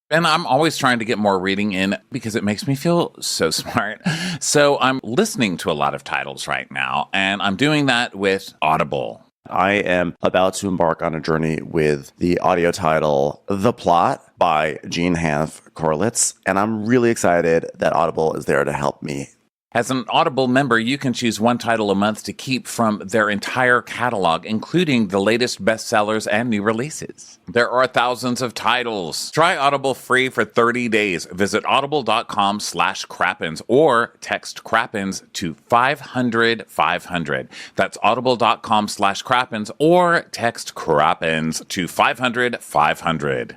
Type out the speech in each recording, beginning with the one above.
And I'm always trying to get more reading in because it makes me feel so smart. So I'm listening to a lot of titles right now, and I'm doing that with Audible. I am about to embark on a journey with the audio title The Plot by Jean Hanff Corlitz, and I'm really excited that Audible is there to help me. As an Audible member, you can choose one title a month to keep from their entire catalog, including the latest bestsellers and new releases. There are thousands of titles. Try Audible free for 30 days. Visit audible.com/crappens or text crappens to 500-500. That's audible.com/crappens or text crappens to 500-500.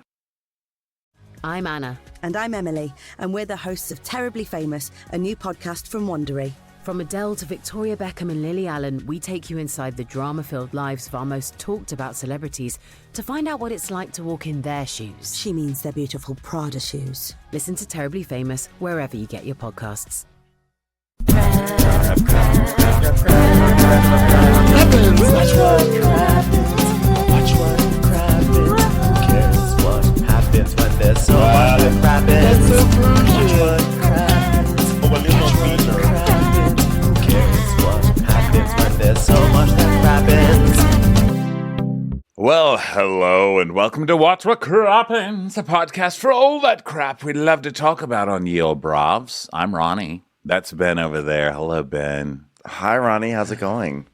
I'm Anna. And I'm Emily, and we're the hosts of Terribly Famous, a new podcast from Wondery. From Adele to Victoria Beckham and Lily Allen, we take you inside the drama-filled lives of our most talked-about celebrities to find out what it's like to walk in their shoes. She means their beautiful Prada shoes. Listen to Terribly Famous wherever you get your podcasts. Happens when there's so much that happens. Watch what happens. Who cares what happens when there's so much that happens? Well, hello and welcome to Watch What Crappens, a podcast for all that crap we love to talk about on Ye Olde Bravs. I'm Ronnie. That's Ben over there. Hello, Ben. Hi, Ronnie. How's it going?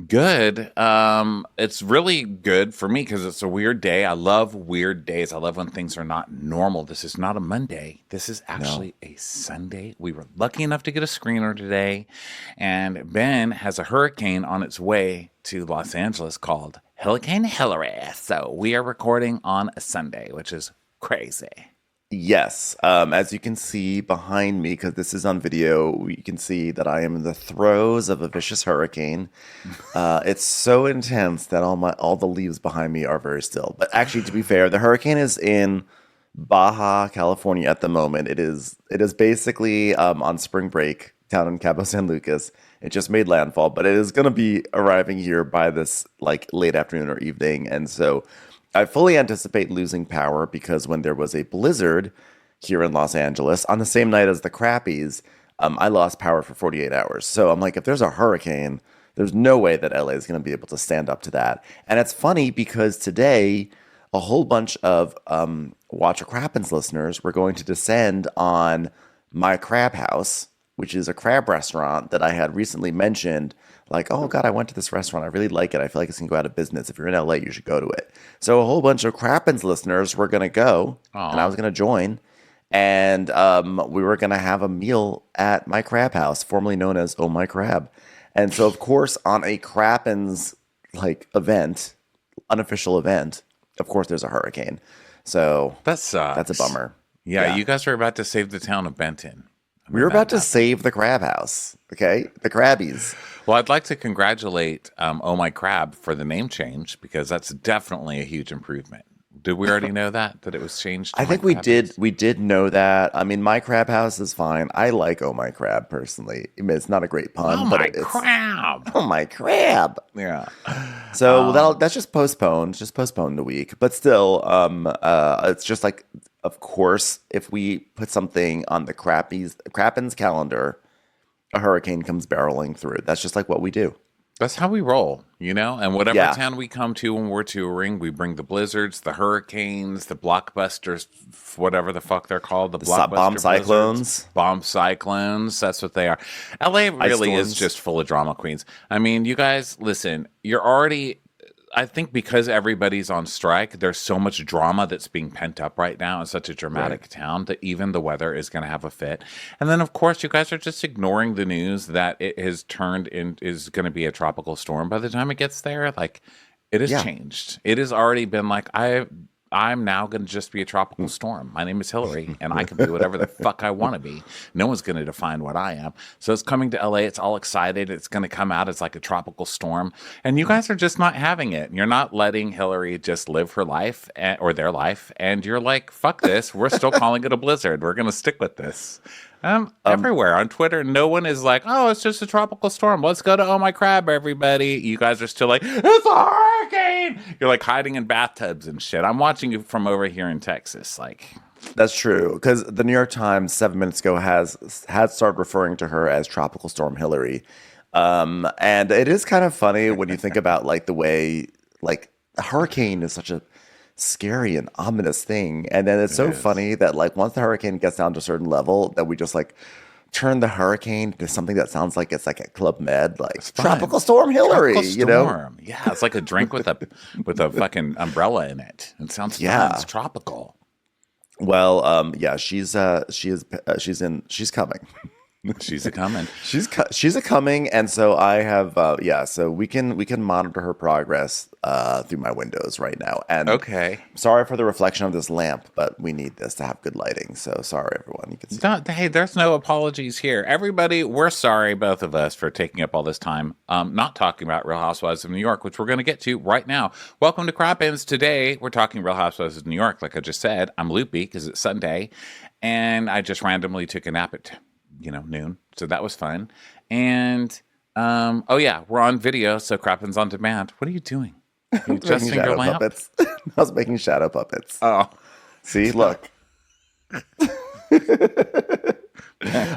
Good. It's really good for me because it's a weird day. I love weird days. I love when things are not normal. This is not a Monday. This is actually a Sunday. We were lucky enough to get a screener today, and Ben has a hurricane on its way to Los Angeles called Hurricane Hillary. So we are recording on a Sunday, which is crazy. Yes. As you can see behind me, because this is on video, you can see that I am in the throes of a vicious hurricane. It's so intense that all the leaves behind me are very still. But actually, to be fair, the hurricane is in Baja California at the moment. It is basically on spring break down in Cabo San Lucas. It just made landfall, but it is going to be arriving here by this like late afternoon or evening, and so I fully anticipate losing power because when there was a blizzard here in Los Angeles on the same night as the Crappies, I lost power for 48 hours. So I'm like, if there's a hurricane, there's no way that LA is going to be able to stand up to that. And it's funny because today, a whole bunch of Watch What Crappens listeners were going to descend on my crab house, which is a crab restaurant that I had recently mentioned. Like, oh, God, I went to this restaurant. I really like it. I feel like it's going to go out of business. If you're in LA, you should go to it. So a whole bunch of Crappens listeners were going to go, and I was going to join. And we were going to have a meal at my crab house, formerly known as Oh My Crab. And so, of course, on a Crappens event, unofficial event, of course, there's a hurricane. So That sucks. that's a bummer. Yeah, you guys were about to save the town of Benton. We were about to save the crab house, okay? The Crabbies. Well, I'd like to congratulate Oh My Crab for the name change because that's definitely a huge improvement. Did we already know that it was changed? I think we did. We did know that. I mean, my crab house is fine. I like Oh My Crab personally. I mean, it's not a great pun. Oh my crab! Oh my crab! Yeah. So that's just postponed. Just postponed a week. But still, it's just like, of course, if we put something on the Crappens calendar, a hurricane comes barreling through. That's just like what we do. That's how we roll, you know? And whatever town we come to when we're touring, we bring the blizzards, the hurricanes, the blockbusters, whatever the fuck they're called. The blockbuster bomb cyclones. Bomb cyclones. That's what they are. LA really is just full of drama queens. I mean, you guys, listen, you're already... I think because everybody's on strike, there's so much drama that's being pent up right now in such a dramatic town that even the weather is going to have a fit. And then, of course, you guys are just ignoring the news that it has is going to be a tropical storm by the time it gets there. Like, it has changed. It has already been like, I'm now going to just be a tropical storm. My name is Hillary, and I can be whatever the fuck I want to be. No one's going to define what I am. So it's coming to LA. It's all excited. It's going to come out as like a tropical storm. And you guys are just not having it. You're not letting Hillary just live her life or their life. And you're like, fuck this. We're still calling it a blizzard. We're going to stick with this. Everywhere on Twitter, no one is like, oh, it's just a tropical storm. Let's go to Oh My Crab, everybody. You guys are still like, it's a hurricane. You're like hiding in bathtubs and shit. I'm watching you from over here in Texas. Like, That's true, because the New York Times 7 minutes ago had started referring to her as Tropical Storm Hillary, and it is kind of funny when you think about like the way like a hurricane is such a scary and ominous thing, and then it's so funny that like once the hurricane gets down to a certain level, that we just like turn the hurricane to something that sounds like it's like at Club Med, like Tropical Storm Hillary. Tropical you know, Storm. Yeah, it's like a drink with a fucking umbrella in it. It sounds fun. It's tropical. Well, yeah, she's coming. She's a coming. She's a coming, and so I have so we can monitor her progress through my windows right now. And okay, sorry for the reflection of this lamp, but we need this to have good lighting. So sorry, everyone. You can see. Hey, there's no apologies here, everybody. We're sorry, both of us, for taking up all this time not talking about Real Housewives of New York, which we're going to get to right now. Welcome to Crop Ins. Today we're talking Real Housewives of New York. Like I just said, I'm loopy because it's Sunday, and I just randomly took a nap at noon. So that was fun. And we're on video, so Crappin's on demand. What are you doing? Are you adjusting your lamp? Puppets. I was making shadow puppets. Oh. See, look.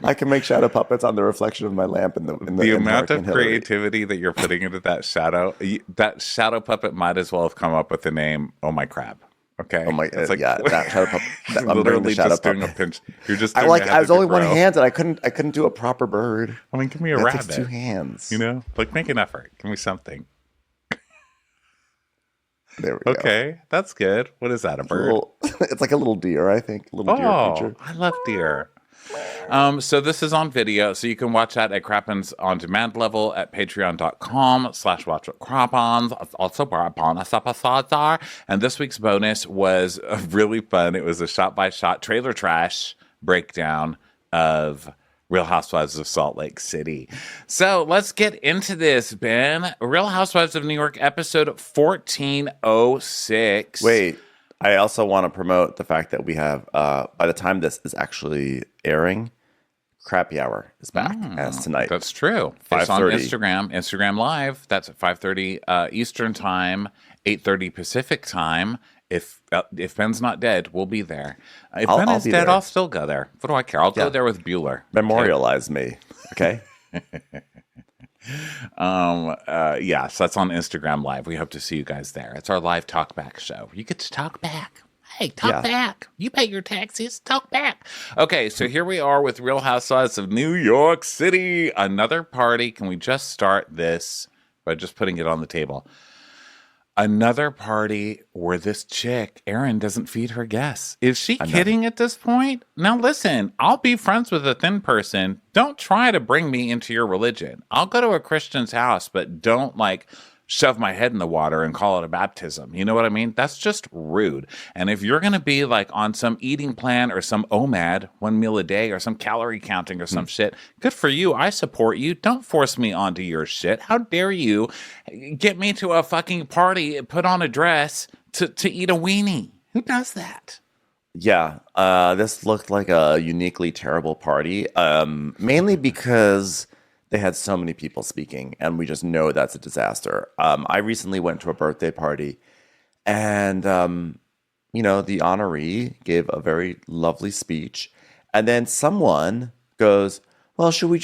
I can make shadow puppets on the reflection of my lamp in the amount of creativity that you're putting into that shadow puppet might as well have come up with the name Oh My Crab. Okay. Oh my! It's like, that shadow puppet. I'm literally just doing a pinch. You're just. I was only one hand, and I couldn't do a proper bird. I mean, give me a rabbit. Takes 2 hands. Like make an effort. Give me something. There we go. Okay, that's good. What is that? A bird? It's like a little deer, I think. A little deer creature. I love deer. So this is on video, so you can watch that at Crappin's on demand level at patreon.com/watchwhatcroppons. Also, and this week's bonus was really fun. It was a shot-by-shot trailer trash breakdown of Real Housewives of Salt Lake City. So let's get into this, Ben. Real Housewives of New York, episode 1406. Wait. I also want to promote the fact that we have, by the time this is actually airing, Crappy Hour is back as tonight. That's true. It's on Instagram Live. That's at 5:30 Eastern Time, 8:30 Pacific Time. If Ben's not dead, we'll be there. If Ben is dead, I'll still go there. What do I care? I'll go there with Bueller. Memorialize me, okay? So that's on Instagram Live. We hope to see you guys there. It's our live talk back show. You get to talk back. Hey, talk back. You pay your taxes. Talk back. Okay, so here we are with Real Housewives of New York City. Another party. Can we just start this by just putting it on the table? Another party where this chick, Erin, doesn't feed her guests. Is she kidding at this point? Now listen, I'll be friends with a thin person. Don't try to bring me into your religion. I'll go to a Christian's house, but don't shove my head in the water and call it a baptism. You know what I mean? That's just rude. And if you're going to be on some eating plan or some OMAD, 1 meal a day, or some calorie counting or some shit, good for you. I support you. Don't force me onto your shit. How dare you get me to a fucking party, put on a dress to eat a weenie? Who does that? Yeah, this looked like a uniquely terrible party, mainly because they had so many people speaking, and we just know that's a disaster. I recently went to a birthday party, and, the honoree gave a very lovely speech. And then someone goes, well, should we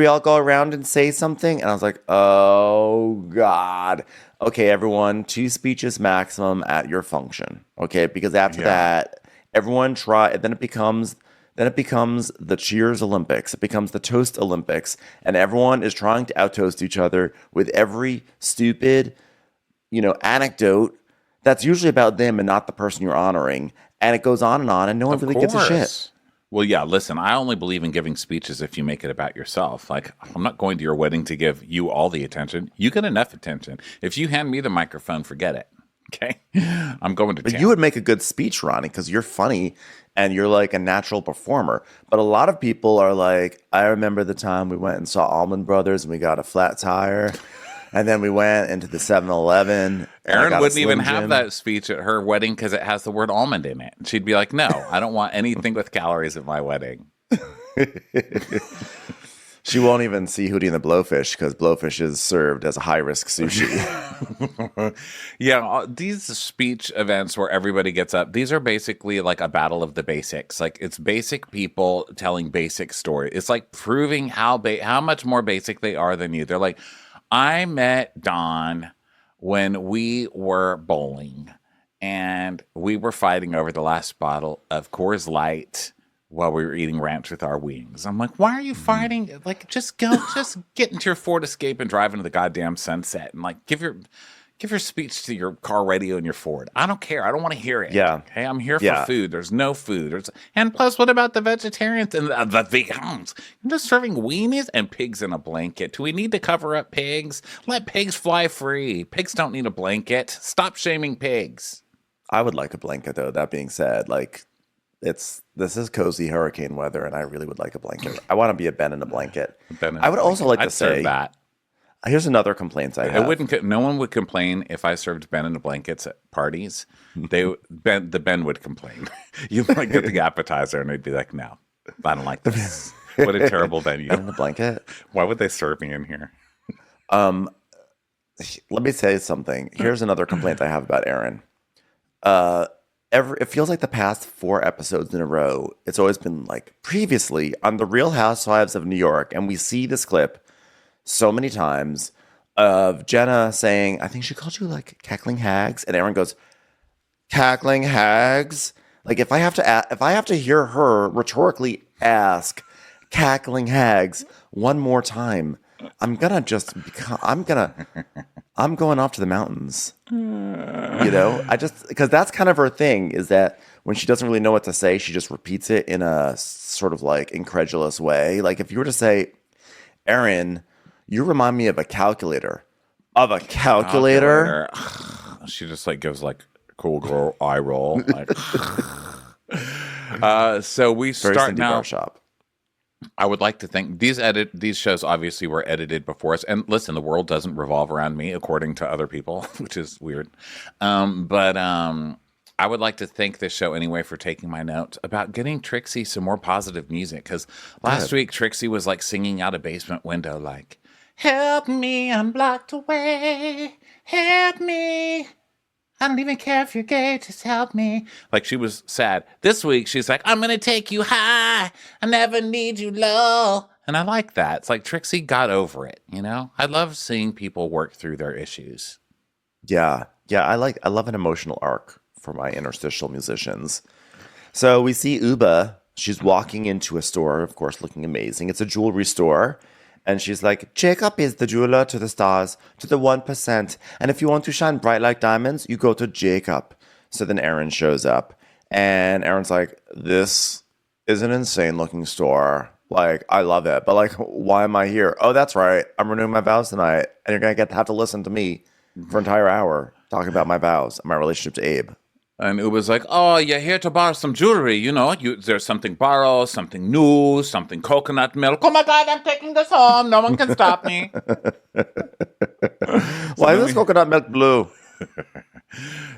all go around and say something? And I was like, oh, God. Okay, everyone, 2 speeches maximum at your function. Okay, because after that, everyone then it becomes the Cheers Olympics. It becomes the Toast Olympics. And everyone is trying to out-toast each other with every stupid, anecdote that's usually about them and not the person you're honoring. And it goes on, and no one really gives a shit. Well, yeah, listen, I only believe in giving speeches if you make it about yourself. I'm not going to your wedding to give you all the attention. You get enough attention. If you hand me the microphone, forget it. Okay? I'm going to town. But you would make a good speech, RHONY, because you're funny and you're a natural performer. But a lot of people are I remember the time we went and saw Allman Brothers and we got a flat tire. And then we went into the 7-Eleven. Erin wouldn't even have that speech at her wedding because it has the word almond in it. She'd be like, no, I don't want anything with calories at my wedding. She won't even see Hootie and the Blowfish because Blowfish is served as a high-risk sushi. Yeah, these speech events where everybody gets up, these are basically like a battle of the basics. Like it's basic people telling basic stories. It's like proving how much more basic they are than you. They're like, I met Don when we were bowling and we were fighting over the last bottle of Coors Light while we were eating ranch with our wings. I'm like, why are you fighting? Like, just get into your Ford Escape and drive into the goddamn sunset and like give your speech to your car radio and your Ford. I don't care. I don't want to hear it. Yeah. Okay, I'm here for food. There's no food. And plus, what about the vegetarians and the vegans? You're just serving weenies and pigs in a blanket. Do we need to cover up pigs? Let pigs fly free. Pigs don't need a blanket. Stop shaming pigs. I would like a blanket, though. That being said, like, this is cozy hurricane weather, and I really would like a blanket. I want to be a Ben in a blanket. I would also like to say that. Here's another complaint I have. No one would complain if I served Ben in the blankets at parties. The Ben would complain. You might get the appetizer, and they'd be like, "No, I don't like this. What a terrible venue." Ben in the blanket. Why would they serve me in here? Let me say something. Here's another complaint I have about Aaron. It feels like the past 4 episodes in a row, it's always been like previously on The Real Housewives of New York, and we see this clip so many times of Jenna saying, I think she called you like cackling hags, and Aaron goes, cackling hags? Like if I have to hear her rhetorically ask cackling hags one more time, I'm going off to the mountains. You know, because that's kind of her thing, is that when she doesn't really know what to say, she just repeats it in a sort of like incredulous way. Like if you were to say, Aaron, you remind me of a calculator. Of a calculator? She just like gives like cool girl eye roll. Like, so we Very start Cindy now. Barshop. I would like to think these shows obviously were edited before us. And listen, the world doesn't revolve around me, according to other people, which is weird. But I would like to thank this show anyway for taking my notes about getting Trixie some more positive music. Because last week, Trixie was like singing out a basement window, like, help me, I'm blocked away. Help me. I don't even care if you're gay, just help me. Like she was sad. This week, she's like, I'm going to take you high. I never need you low. And I like that. It's like Trixie got over it, you know? I love seeing people work through their issues. Yeah. I love an emotional arc for my interstitial musicians. So we see Uba. She's walking into a store, of course, looking amazing. It's a jewelry store. And she's like, Jacob is the jeweler to the stars, to the 1%. And if you want to shine bright like diamonds, you go to Jacob. So then Aaron shows up. And Aaron's like, this is an insane looking store. Like, I love it. But like, why am I here? Oh, that's right. I'm renewing my vows tonight. And you're going to have to listen to me for an entire hour talking about my vows and my relationship to Abe. And it was like, oh, you're here to borrow some jewelry. You know, there's something borrow, something new, something coconut milk. Oh, my God, I'm taking this home. No one can stop me. Why is this coconut milk blue?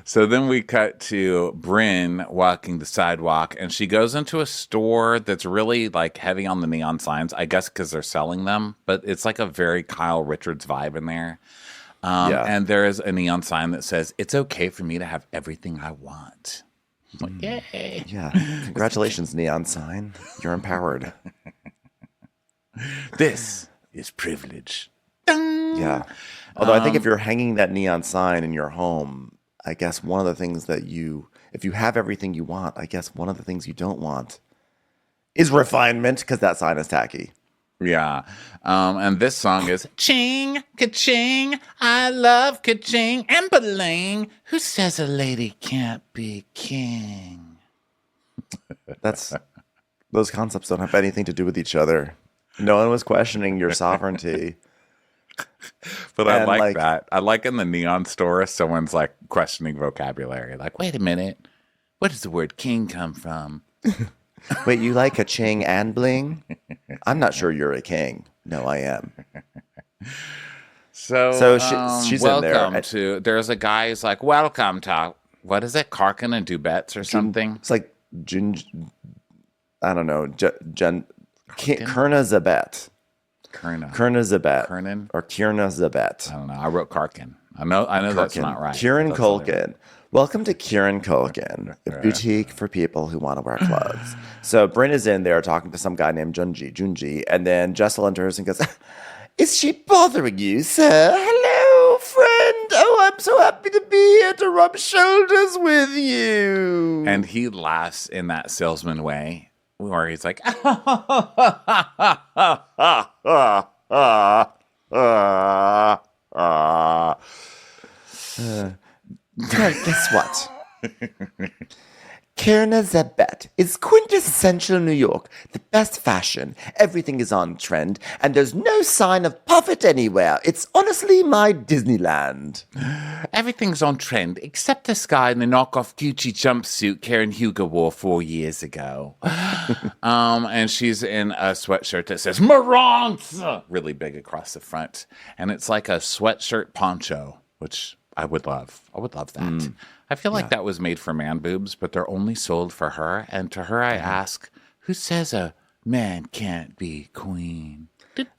So then we cut to Brynn walking the sidewalk, and she goes into a store that's really like heavy on the neon signs, I guess because they're selling them. But it's like a very Kyle Richards vibe in there. And there is a neon sign that says, it's okay for me to have everything I want. I'm like, yay. Yeah. Congratulations, neon sign. You're empowered. This is privilege. Yeah. Although I think if you're hanging that neon sign in your home, I guess one of the things that if you have everything you want, I guess one of the things you don't want is refinement, because that sign is tacky. Yeah. And this song is Ching, ka-ching, I love ka-ching and baling. Who says a lady can't be king? Those concepts don't have anything to do with each other. No one was questioning your sovereignty. But I like that. I like in the neon store, someone's like questioning vocabulary. Like, wait a minute. Where does the word king come from? Wait, you like a ching and bling? I'm not sure you're a king. No, I am. So she's in there. Welcome to, there's a guy who's like, welcome to, what is it? Karkin and Dubets or something? It's like, I don't know, Kerna Zabet. Kurna Zabet. Kernan? Or Kierna Zabet. I don't know. I wrote Karkin. I know that's not right. Kieran Culkin. Welcome to Kieran Culkin, a boutique for people who want to wear clothes. So Bryn is in there talking to some guy named Junji, and then Jessel enters and goes, "Is she bothering you, sir? Hello, friend. Oh, I'm so happy to be here to rub shoulders with you." And he laughs in that salesman way, where he's like, Guess what? Kierna Zabet is quintessential New York. The best fashion. Everything is on trend, and there's no sign of poverty anywhere. It's honestly my Disneyland. everything's on trend except this guy in the knockoff Gucci jumpsuit Karen Hugo wore 4 years ago. And she's in a sweatshirt that says Marantz really big across the front. And it's like a sweatshirt poncho, which I would love. I would love that. I feel like that was made for man boobs, but they're only sold for her. And to her, I ask, who says a man can't be queen?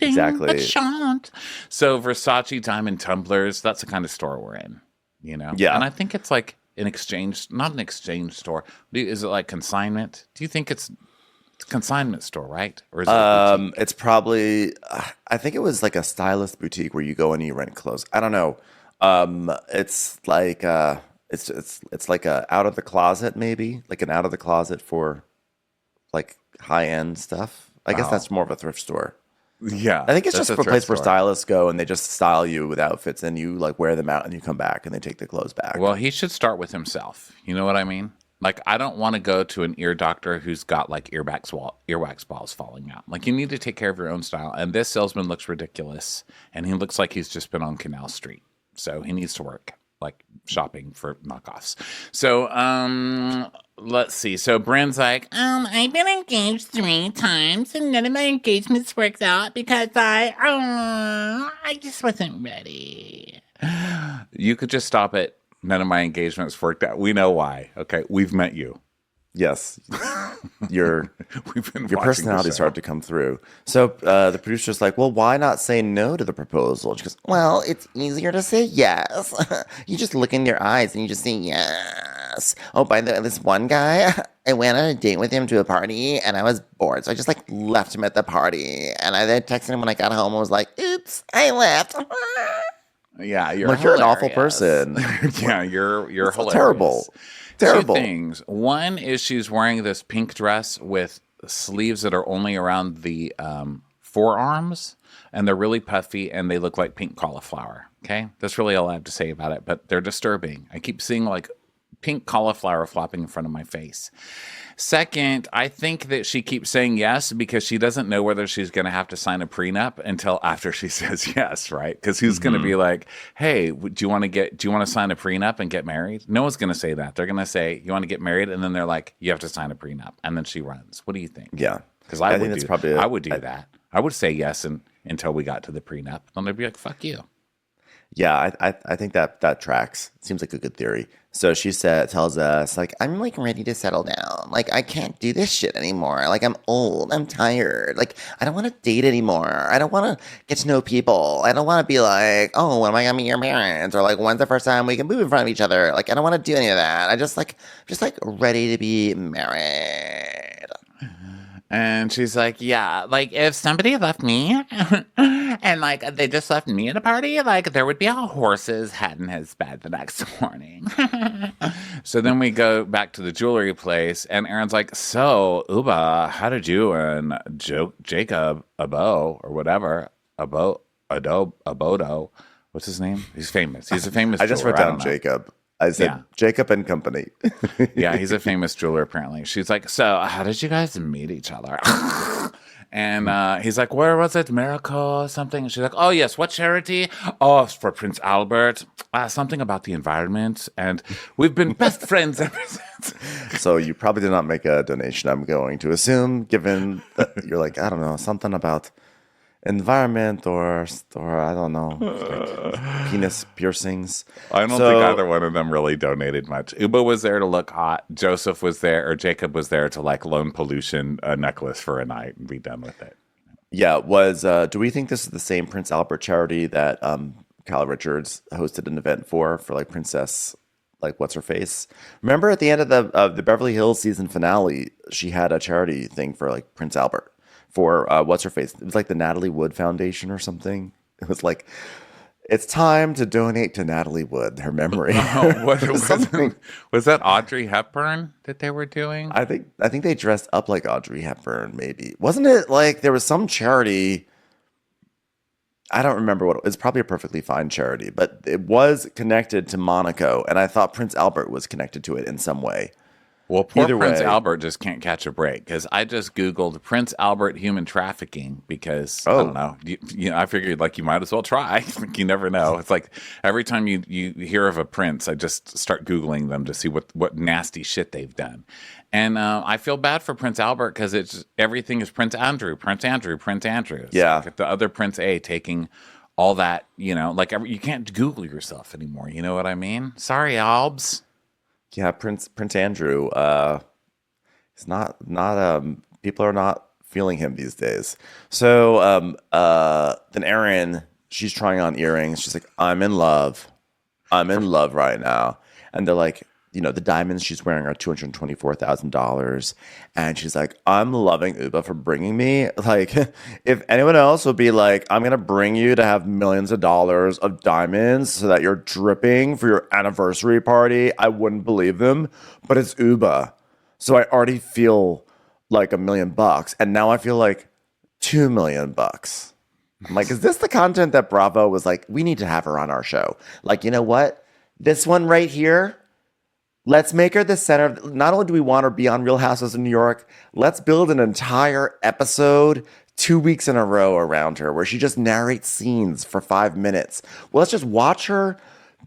Exactly. But shan't. So Versace diamond tumblers, that's the kind of store we're in, you know? Yeah. And I think it's like an exchange, not an exchange store. Is it like consignment? Do you think it's a consignment store, right? Or is it it's probably, I think it was like a stylist boutique where you go and you rent clothes. I don't know. It's like, it's like a out of the closet, maybe like an out of the closet for like high end stuff. I guess that's more of a thrift store. Yeah. I think it's just a place where store. stylists go and they just style you with outfits and you like wear them out and you come back and they take the clothes back. Well, he should start with himself. You know what I mean? Like, I don't want to go to an ear doctor who's got like earwax balls falling out. Like, you need to take care of your own style. And this salesman looks ridiculous, and he looks like he's just been on Canal Street. So he needs to work, like shopping for knockoffs. So let's see. So Bryn's like, I've been engaged 3 times, and none of my engagements worked out because I just wasn't ready. You could just stop it. None of my engagements worked out. We know why. Okay, we've met you. Yes, your personality started to come through. So the producer's like, well, why not say no to the proposal? And she goes, well, it's easier to say yes. You just look in their eyes and you just say yes. Oh, by the way, this one guy, I went on a date with him to a party and I was bored. So I just like left him at the party. And I then texted him when I got home and was like, oops, I left. Yeah, you're an awful person. Yeah, you're hilarious. Terrible. 2 things. One is she's wearing this pink dress with sleeves that are only around the forearms, and they're really puffy, and they look like pink cauliflower. Okay? That's really all I have to say about it, but they're disturbing. I keep seeing like pink cauliflower flopping in front of my face. Second, I think that she keeps saying yes because she doesn't know whether she's going to have to sign a prenup until after she says yes, right? Because who's going to be like, hey, do you want to sign a prenup and get married? No one's going to say that. They're going to say, you want to get married? And then they're like, you have to sign a prenup. And then she runs. What do you think? Yeah. Because I would do that. I would say yes until we got to the prenup. Then they'd be like, fuck you. Yeah, I think that tracks. Seems like a good theory. So she tells us, like, I'm like ready to settle down. Like, I can't do this shit anymore. Like, I'm old. I'm tired. Like, I don't want to date anymore. I don't want to get to know people. I don't want to be like, oh, when am I gonna meet your parents? Or like, when's the first time we can move in front of each other? Like, I don't want to do any of that. I just like ready to be married. And she's like, yeah, like if somebody left me and like they just left me at a party, like there would be all horse's head in his bed the next morning. So then we go back to the jewelry place and Aaron's like, so Uba, how did you and Jacob Abo or whatever, Abodo, what's his name? He's famous. He's a famous I just jeweler. wrote down Jacob. I said Jacob and Company. Yeah, he's a famous jeweler, apparently. She's like, so how did you guys meet each other? And he's like, where was it? Miracle or something? And she's like, oh, yes. What charity? Oh, it's for Prince Albert. Something about the environment. And we've been best friends ever since. So you probably did not make a donation, I'm going to assume, given that you're like, I don't know, something about environment or I don't know, like penis piercings. I don't think either one of them really donated much. Uba was there to look hot. Joseph was there, or Jacob was there to like loan pollution a necklace for a night and be done with it. Yeah, was do we think this is the same Prince Albert charity that Kyle Richards hosted an event for like Princess, like what's her face? Remember at the end of the Beverly Hills season finale, she had a charity thing for like Prince Albert for what's her face? It was like the Natalie Wood Foundation or something. It was like it's time to donate to Natalie Wood, her memory. Was that Audrey Hepburn that they were doing? I think they dressed up like Audrey Hepburn, maybe. Wasn't it like there was some charity? I don't remember what it was. It's probably a perfectly fine charity, but it was connected to Monaco, and I thought Prince Albert was connected to it in some way. Well, poor Either Prince way. Albert just can't catch a break because I just Googled Prince Albert human trafficking because I don't know. I figured like you might as well try. You never know. It's like every time you hear of a prince, I just start Googling them to see what nasty shit they've done. And I feel bad for Prince Albert because everything is Prince Andrew. It's Yeah. like the other Prince A taking all that, like you can't Google yourself anymore. You know what I mean? Sorry, Albs. Yeah, Prince Andrew. It's not people are not feeling him these days. So then Erin, she's trying on earrings. She's like, I'm in love right now. And they're like, the diamonds she's wearing are $224,000. And she's like, I'm loving Uba for bringing me. Like, if anyone else would be like, I'm going to bring you to have millions of dollars of diamonds so that you're dripping for your anniversary party, I wouldn't believe them. But it's Uba. So I already feel like $1 million. And now I feel like $2 million. I'm like, is this the content that Bravo was like, we need to have her on our show? Like, you know what? This one right here, let's make her the center of, not only do we want her to be on Real Housewives of New York, let's build an entire episode 2 weeks in a row around her where she just narrates scenes for 5 minutes. Well, let's just watch her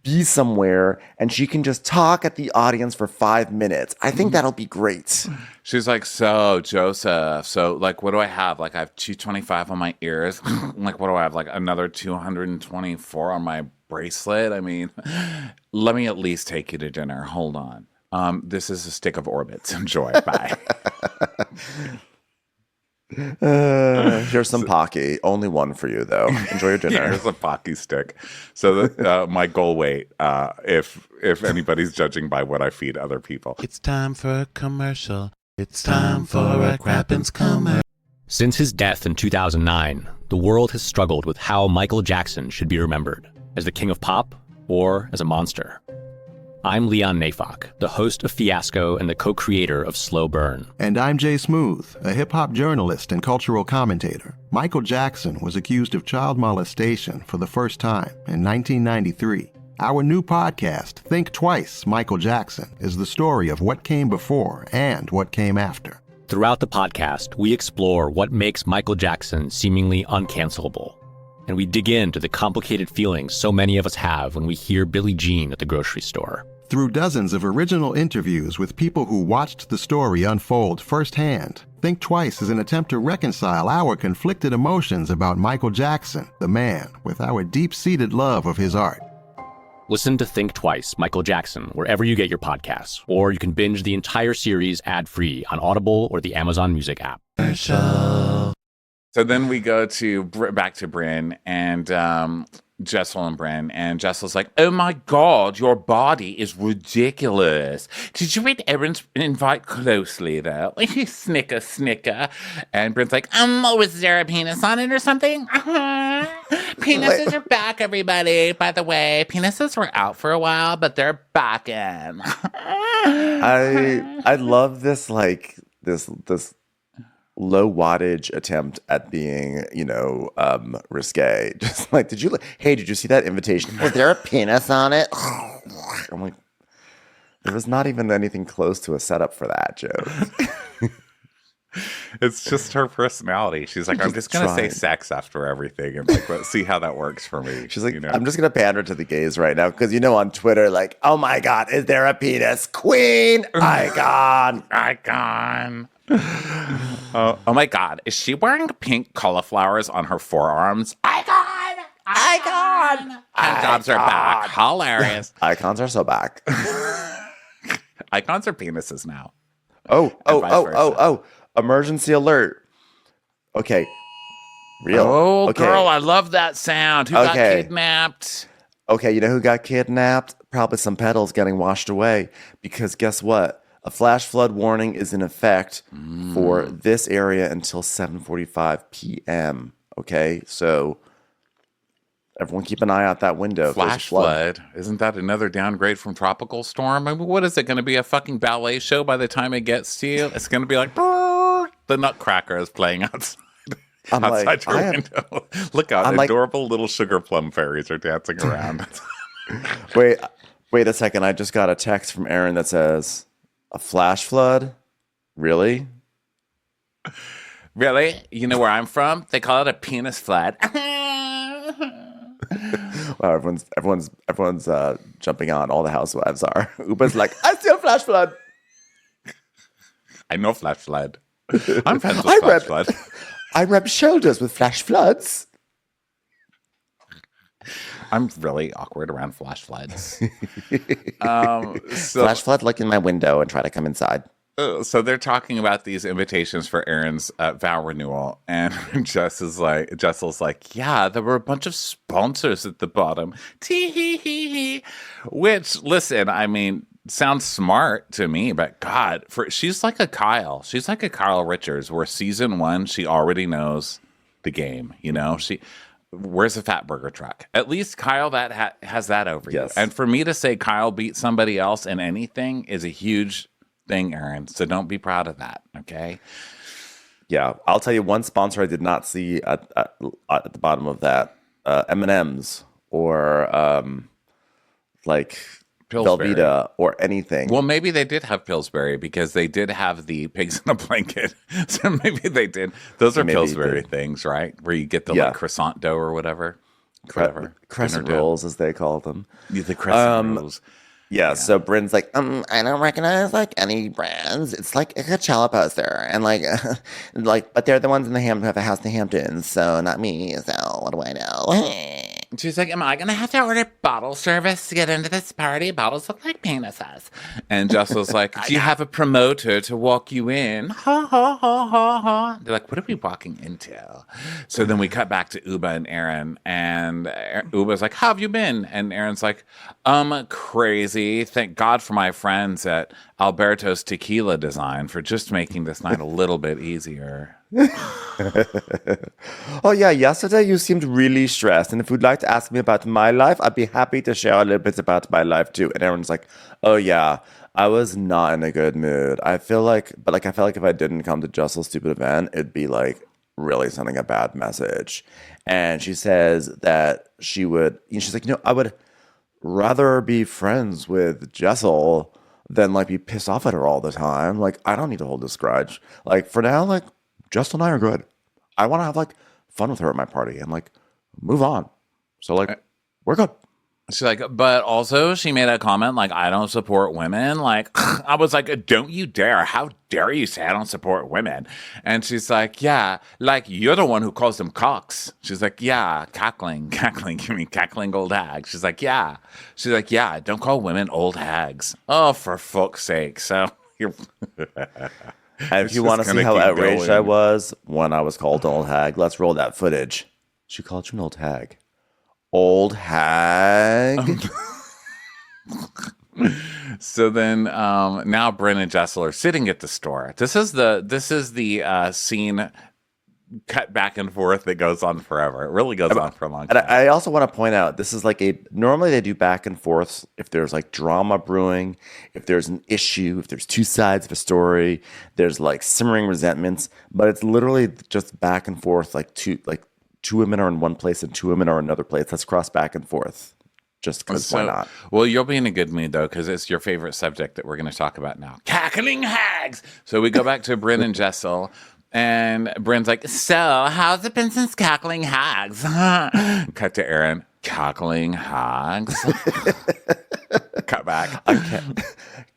be somewhere and she can just talk at the audience for 5 minutes. I think that'll be great. She's like, so Joseph, so like, what do I have? Like, I have 225 on my ears. Like, what do I have? Like another 224 on my bracelet. I mean, let me at least take you to dinner. Hold on. This is a stick of Orbits. Enjoy. Bye. Here's some Pocky. Only one for you, though. Enjoy your dinner. Here's a Pocky stick. So my goal weight, if anybody's judging by what I feed other people. It's time for a commercial. It's time for a Crappins commercial. Since his death in 2009, the world has struggled with how Michael Jackson should be remembered. As the king of pop or as a monster? I'm Leon Nafok, the host of Fiasco and the co-creator of Slow Burn. And I'm Jay Smooth, a hip-hop journalist and cultural commentator. Michael Jackson was accused of child molestation for the first time in 1993. Our new podcast, Think Twice, Michael Jackson, is the story of what came before and what came after. Throughout the podcast, we explore what makes Michael Jackson seemingly uncancelable. And we dig into the complicated feelings so many of us have when we hear Billie Jean at the grocery store. Through dozens of original interviews with people who watched the story unfold firsthand, Think Twice is an attempt to reconcile our conflicted emotions about Michael Jackson, the man, with our deep-seated love of his art. Listen to Think Twice, Michael Jackson, wherever you get your podcasts, or you can binge the entire series ad-free on Audible or the Amazon Music app. So then we go back to Brynn and Jessel and Brynn, and Jessel's like, oh my God, your body is ridiculous. Did you read Erin's invite closely though? Snicker, snicker. And Brynn's like, was there a penis on it or something? Penises are back, everybody. By the way, penises were out for a while, but they're back in. I love this, like, this low wattage attempt at being, risque. Just like, did you see that invitation? Was there a penis on it? I'm like, there was not even anything close to a setup for that joke. It's just her personality. She's like, I'm just going to say sex after everything and like, let's see how that works for me. She's like, I'm just going to pander to the gays right now because, on Twitter, like, oh my God, is there a penis? Queen icon. Oh my God, is she wearing pink cauliflowers on her forearms? Icons are back. Hilarious. Icons are so back. Icons are penises now. Oh. Emergency alert. Okay. Real. Oh, Okay. girl, I love that sound. Who got kidnapped? Okay, you know who got kidnapped? Probably some petals getting washed away. Because guess what? A flash flood warning is in effect for this area until 7:45 p.m. Okay, so everyone keep an eye out that window. Flash flood. Isn't that another downgrade from tropical storm? I mean, what is it going to be? A fucking ballet show by the time it gets to you? It's going to be like the Nutcracker is playing outside. Outside your window. Look out, adorable little sugar plum fairies are dancing around. Wait a second. I just got a text from Aaron that says, a flash flood? Really? Really? You know where I'm from? They call it a penis flood. Wow, everyone's jumping on. All the housewives are. Uba's like, I see a flash flood. I know flash flood. I'm friends with flash flood. I rub shoulders with flash floods. I'm really awkward around flash floods. Flash flood, look in my window and try to come inside. So they're talking about these invitations for Aaron's vow renewal, and Jessel's like, yeah, there were a bunch of sponsors at the bottom. Tee-hee-hee-hee. Which, listen, I mean, sounds smart to me, but God, she's like a Kyle. She's like a Kyle Richards, where season 1, she already knows the game. You know, where's the fat burger truck? At least Kyle has that over you. And for me to say Kyle beat somebody else in anything is a huge thing, Aaron. So don't be proud of that, okay? Yeah, I'll tell you one sponsor I did not see at the bottom of that: M&M's or like Pillsbury. Velveeta or anything. Well, maybe they did have Pillsbury because they did have the pigs in a blanket. So maybe they did. Those are Pillsbury things, right? Where you get the like croissant dough or whatever. Crescent rolls, as they call them. Yeah, the crescent rolls. Yeah, so Bryn's like, I don't recognize like any brands. It's like a Coachella poster, and like, but they're the ones in the have a house in the Hamptons, so not me. So what do I know? She's like, am I gonna have to order bottle service to get into this party? Bottles look like penises. And Jessel's like, do you have a promoter to walk you in? Ha ha ha ha ha. They're like, what are we walking into? So then we cut back to Uba and Aaron, and Uba's like, how have you been? And Aaron's like, crazy. Thank God for my friends at Alberto's Tequila Design for just making this night a little bit easier. Oh yeah, yesterday you seemed really stressed, and if you'd like to ask me about my life, I'd be happy to share a little bit about my life too. And everyone's like, oh yeah, I was not in a good mood. I felt like if I didn't come to Jessel's stupid event, it'd be like really sending a bad message. And she says that she's like, I would rather be friends with Jessel than like be pissed off at her all the time. Like, I don't need to hold this grudge. Like, for now, like, Jessel and I are good. I want to have like fun with her at my party and like move on. So like, we're good. She's like, but also she made a comment like, I don't support women. Like, I was like, don't you dare. How dare you say I don't support women? And she's like, yeah, like you're the one who calls them cocks. She's like, yeah, cackling. You mean cackling old hags? She's like, yeah. She's like, yeah, don't call women old hags. Oh, for fuck's sake. So you're... And if you want to see how outraged I was when I was called an old hag, let's roll that footage. She called you an old hag. Old hag. So then now Bryn and Jessel are sitting at the store. This is the scene cut back and forth that goes on forever. It really goes on for a long time. And I also want to point out, this is like normally they do back and forths if there's like drama brewing, if there's an issue, if there's two sides of a story, there's like simmering resentments, but it's literally just back and forth, like two women are in one place and two women are in another place. Let's cross back and forth. Just because why not? Well, you'll be in a good mood, though, because it's your favorite subject that we're going to talk about now. Cackling hags! So we go back to Bryn and Jessel, and Bryn's like, so, how's it been since cackling hags? Cut to Aaron. Cackling hags? Cut back. I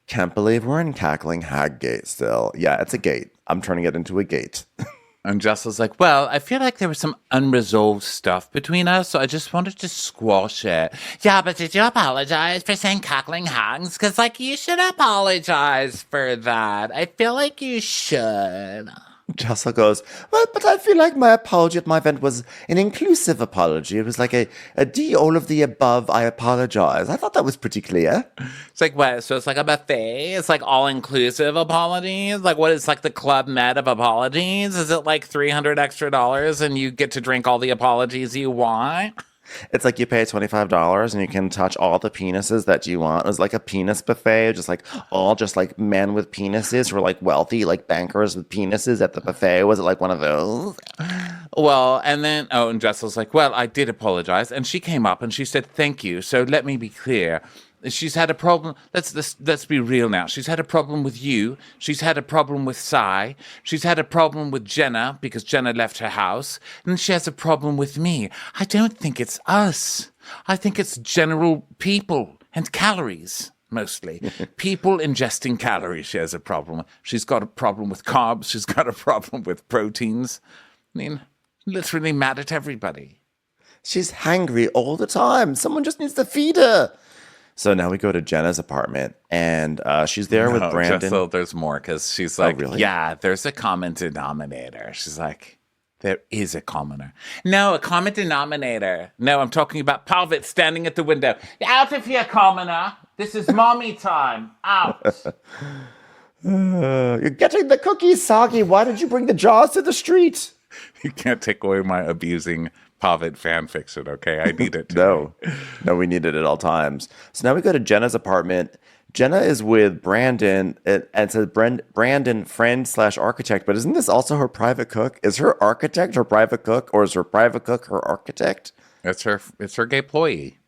can't believe we're in cackling hag gate still. Yeah, it's a gate. I'm turning it into a gate. And Jessel's like, well, I feel like there was some unresolved stuff between us, so I just wanted to squash it. Yeah, but did you apologize for saying cackling hags? Because, like, you should apologize for that. I feel like you should. Jessel goes, well, but I feel like my apology at my event was an inclusive apology. It was like a D, all of the above, I apologize. I thought that was pretty clear. It's like, what? So it's like a buffet? It's like all-inclusive apologies? Like, what is like the Club Med of apologies? Is it like $300 extra and you get to drink all the apologies you want? It's like you pay $25 and you can touch all the penises that you want. It was like a penis buffet, just like men with penises who were like wealthy, like bankers with penises at the buffet. Was it like one of those? Well, and then, and Jessel's like, well, I did apologize. And she came up and she said, thank you. So let me be clear. She's had a problem. Let's be real now. She's had a problem with you. She's had a problem with Sai. She's had a problem with Jenna because Jenna left her house. And she has a problem with me. I don't think it's us. I think it's general people and calories, mostly. People ingesting calories she has a problem with. She's got a problem with carbs. She's got a problem with proteins. I mean, literally mad at everybody. She's hangry all the time. Someone just needs to feed her. So now we go to Jenna's apartment, and she's there with Brandon. Jessel, there's more, because she's like, really? yeah, there's a common denominator. She's like, there is a commoner. No, a common denominator. No, I'm talking about Palvit standing at the window. Out of here, commoner. This is mommy time. Out. You're getting the cookies soggy. Why did you bring the jars to the street? You can't take away my abusing Palvit fan fiction, okay? I need it. No, we need it at all times. So now we go to Jenna's apartment. Jenna is with Brandon, and it says Brandon, friend / architect. But isn't this also her private cook? Is her architect her private cook, or is her private cook her architect? It's her gay employee.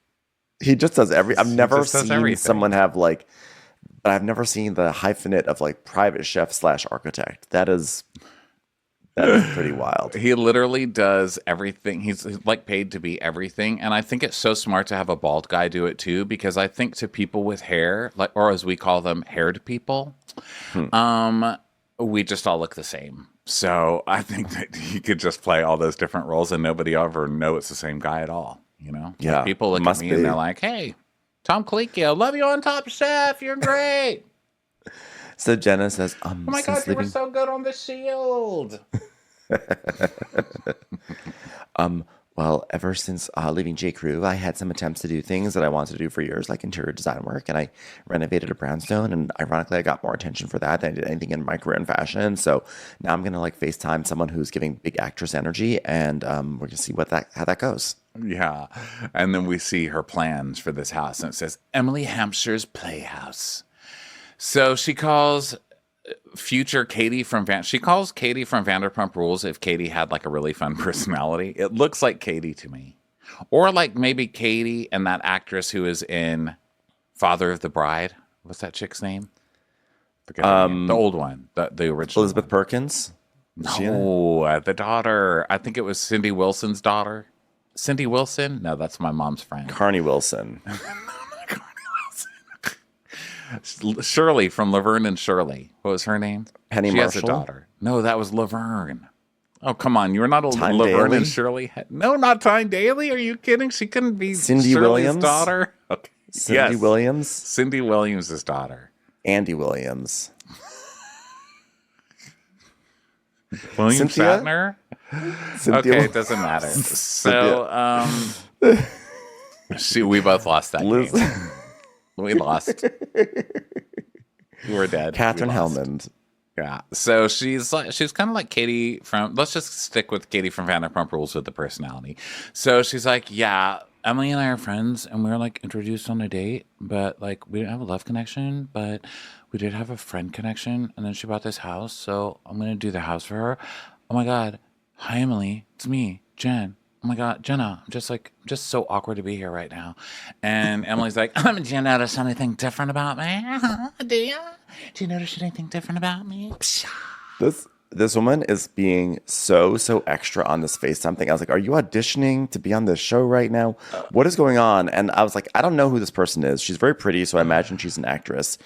He just does I've never does seen everything. someone have like, but I've never seen the hyphenate of like private chef / architect. That is pretty wild. He literally does everything. He's like paid to be everything. And I think it's so smart to have a bald guy do it too, because I think to people with hair, like, or as we call them, haired people, we just all look the same. So I think that he could just play all those different roles and nobody ever know it's the same guy at all. You know? Yeah. Like, people look at me and they're like, hey, Tom Colicchio, love you on Top Chef. You're great. So Jenna says, oh my God, you were so good on The Shield. Well, ever since leaving J. Crew, I had some attempts to do things that I wanted to do for years, like interior design work, and I renovated a brownstone, and ironically, I got more attention for that than I did anything in my career in fashion. So now I'm gonna like FaceTime someone who's giving big actress energy, and we're gonna see how that goes. Yeah, and then we see her plans for this house, and it says Emily Hampshire's Playhouse. So she calls future Katie from Vanderpump Rules if Katie had like a really fun personality. It looks like Katie to me. Or like maybe Katie and that actress who is in Father of the Bride. What's that chick's name? Forget her name. The old one, the original Elizabeth one. Perkins? No, the daughter. I think it was Cindy Wilson's daughter. Cindy Wilson? No, that's my mom's friend. Carney Wilson. Shirley from Laverne and Shirley. What was her name? Penny she Marshall? Has a daughter. No, that was Laverne. Oh, come on. You're not a Tyne Laverne Daly? and Shirley. No, not Tyne Daly. Are you kidding? She couldn't be Cindy Shirley's Williams? daughter. Okay. Cindy Williams? Cindy Williams' daughter. Andy Williams. William Cynthia? Shatner? Cynthia Okay, it doesn't matter. So, we both lost that Liz- game. We lost. We're dead. Catherine We lost. Hellman. Yeah. So she's kind of like Katie from, let's just stick with Katie from Vanderpump Rules with the personality. So she's like, yeah, Emily and I are friends and we were like introduced on a date, but like we didn't have a love connection, but we did have a friend connection. And then she bought this house. So I'm going to do the house for her. Oh my God. Hi, Emily. It's me, Jen. Oh my God, Jenna, I'm just so awkward to be here right now. And Emily's like, do you notice anything different about me? Do you? Do you notice anything different about me? This woman is being so extra on this FaceTime thing. I was like, are you auditioning to be on this show right now? What is going on? And I was like, I don't know who this person is. She's very pretty, so I imagine she's an actress.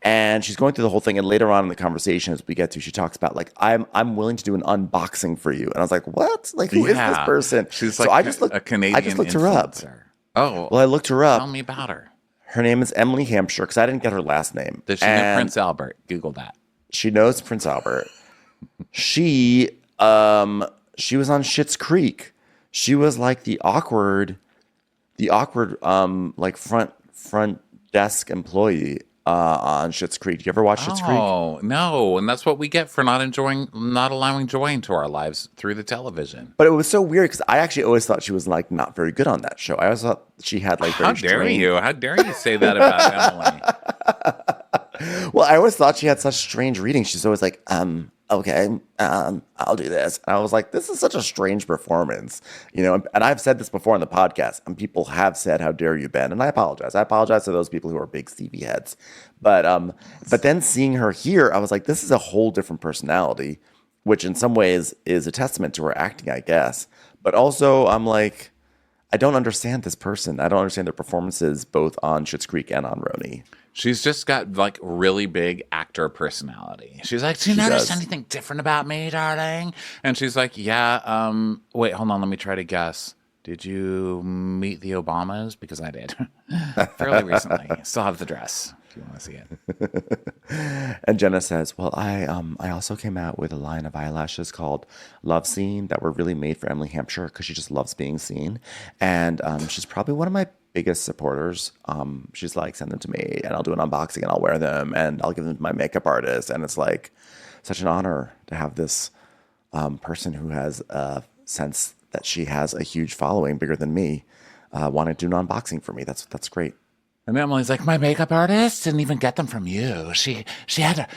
And she's going through the whole thing. And later on in the conversation, as we get to, she talks about like, I'm willing to do an unboxing for you. And I was like, what? Like, who is this person? She's so like I just looked, a Canadian I just looked her up. influencer. Oh, Well, I looked her up. tell me about her. Her name is Emily Hampshire because I didn't get her last name. Does she know Prince Albert? Google that. She knows Prince Albert. she was on Schitt's Creek. She was like the awkward like front desk employee on Schitt's Creek. You ever watch Schitt's Creek? Oh, no. And that's what we get for not allowing joy into our lives through the television. But it was so weird because I actually always thought she was like not very good on that show. I always thought she had like very strange... How dare you say that about Emily? Well, I always thought she had such strange readings. She's always like, okay, I'll do this. And I was like, this is such a strange performance, you know? And I've said this before on the podcast, and people have said, how dare you, Ben? And I apologize. I apologize to those people who are big Stevie heads. But then seeing her here, I was like, this is a whole different personality, which in some ways is a testament to her acting, I guess. But also, I'm like, I don't understand this person. I don't understand their performances both on Schitt's Creek and on RHONY. She's just got like really big actor personality. She's like, do you notice anything different about me, darling? And she's like, yeah, wait, hold on, let me try to guess. Did you meet the Obamas? Because I did. Fairly recently. Still have the dress, if you want to see it. And Jenna says, well, I also came out with a line of eyelashes called Love Scene that were really made for Emily Hampshire because she just loves being seen. And she's probably one of my biggest supporters. She's like, send them to me and I'll do an unboxing and I'll wear them and I'll give them to my makeup artist. And it's like such an honor to have this person who has a sense that she has a huge following bigger than me want to do an unboxing for me. That's great. And Emily's like, my makeup artist didn't even get them from you. She said,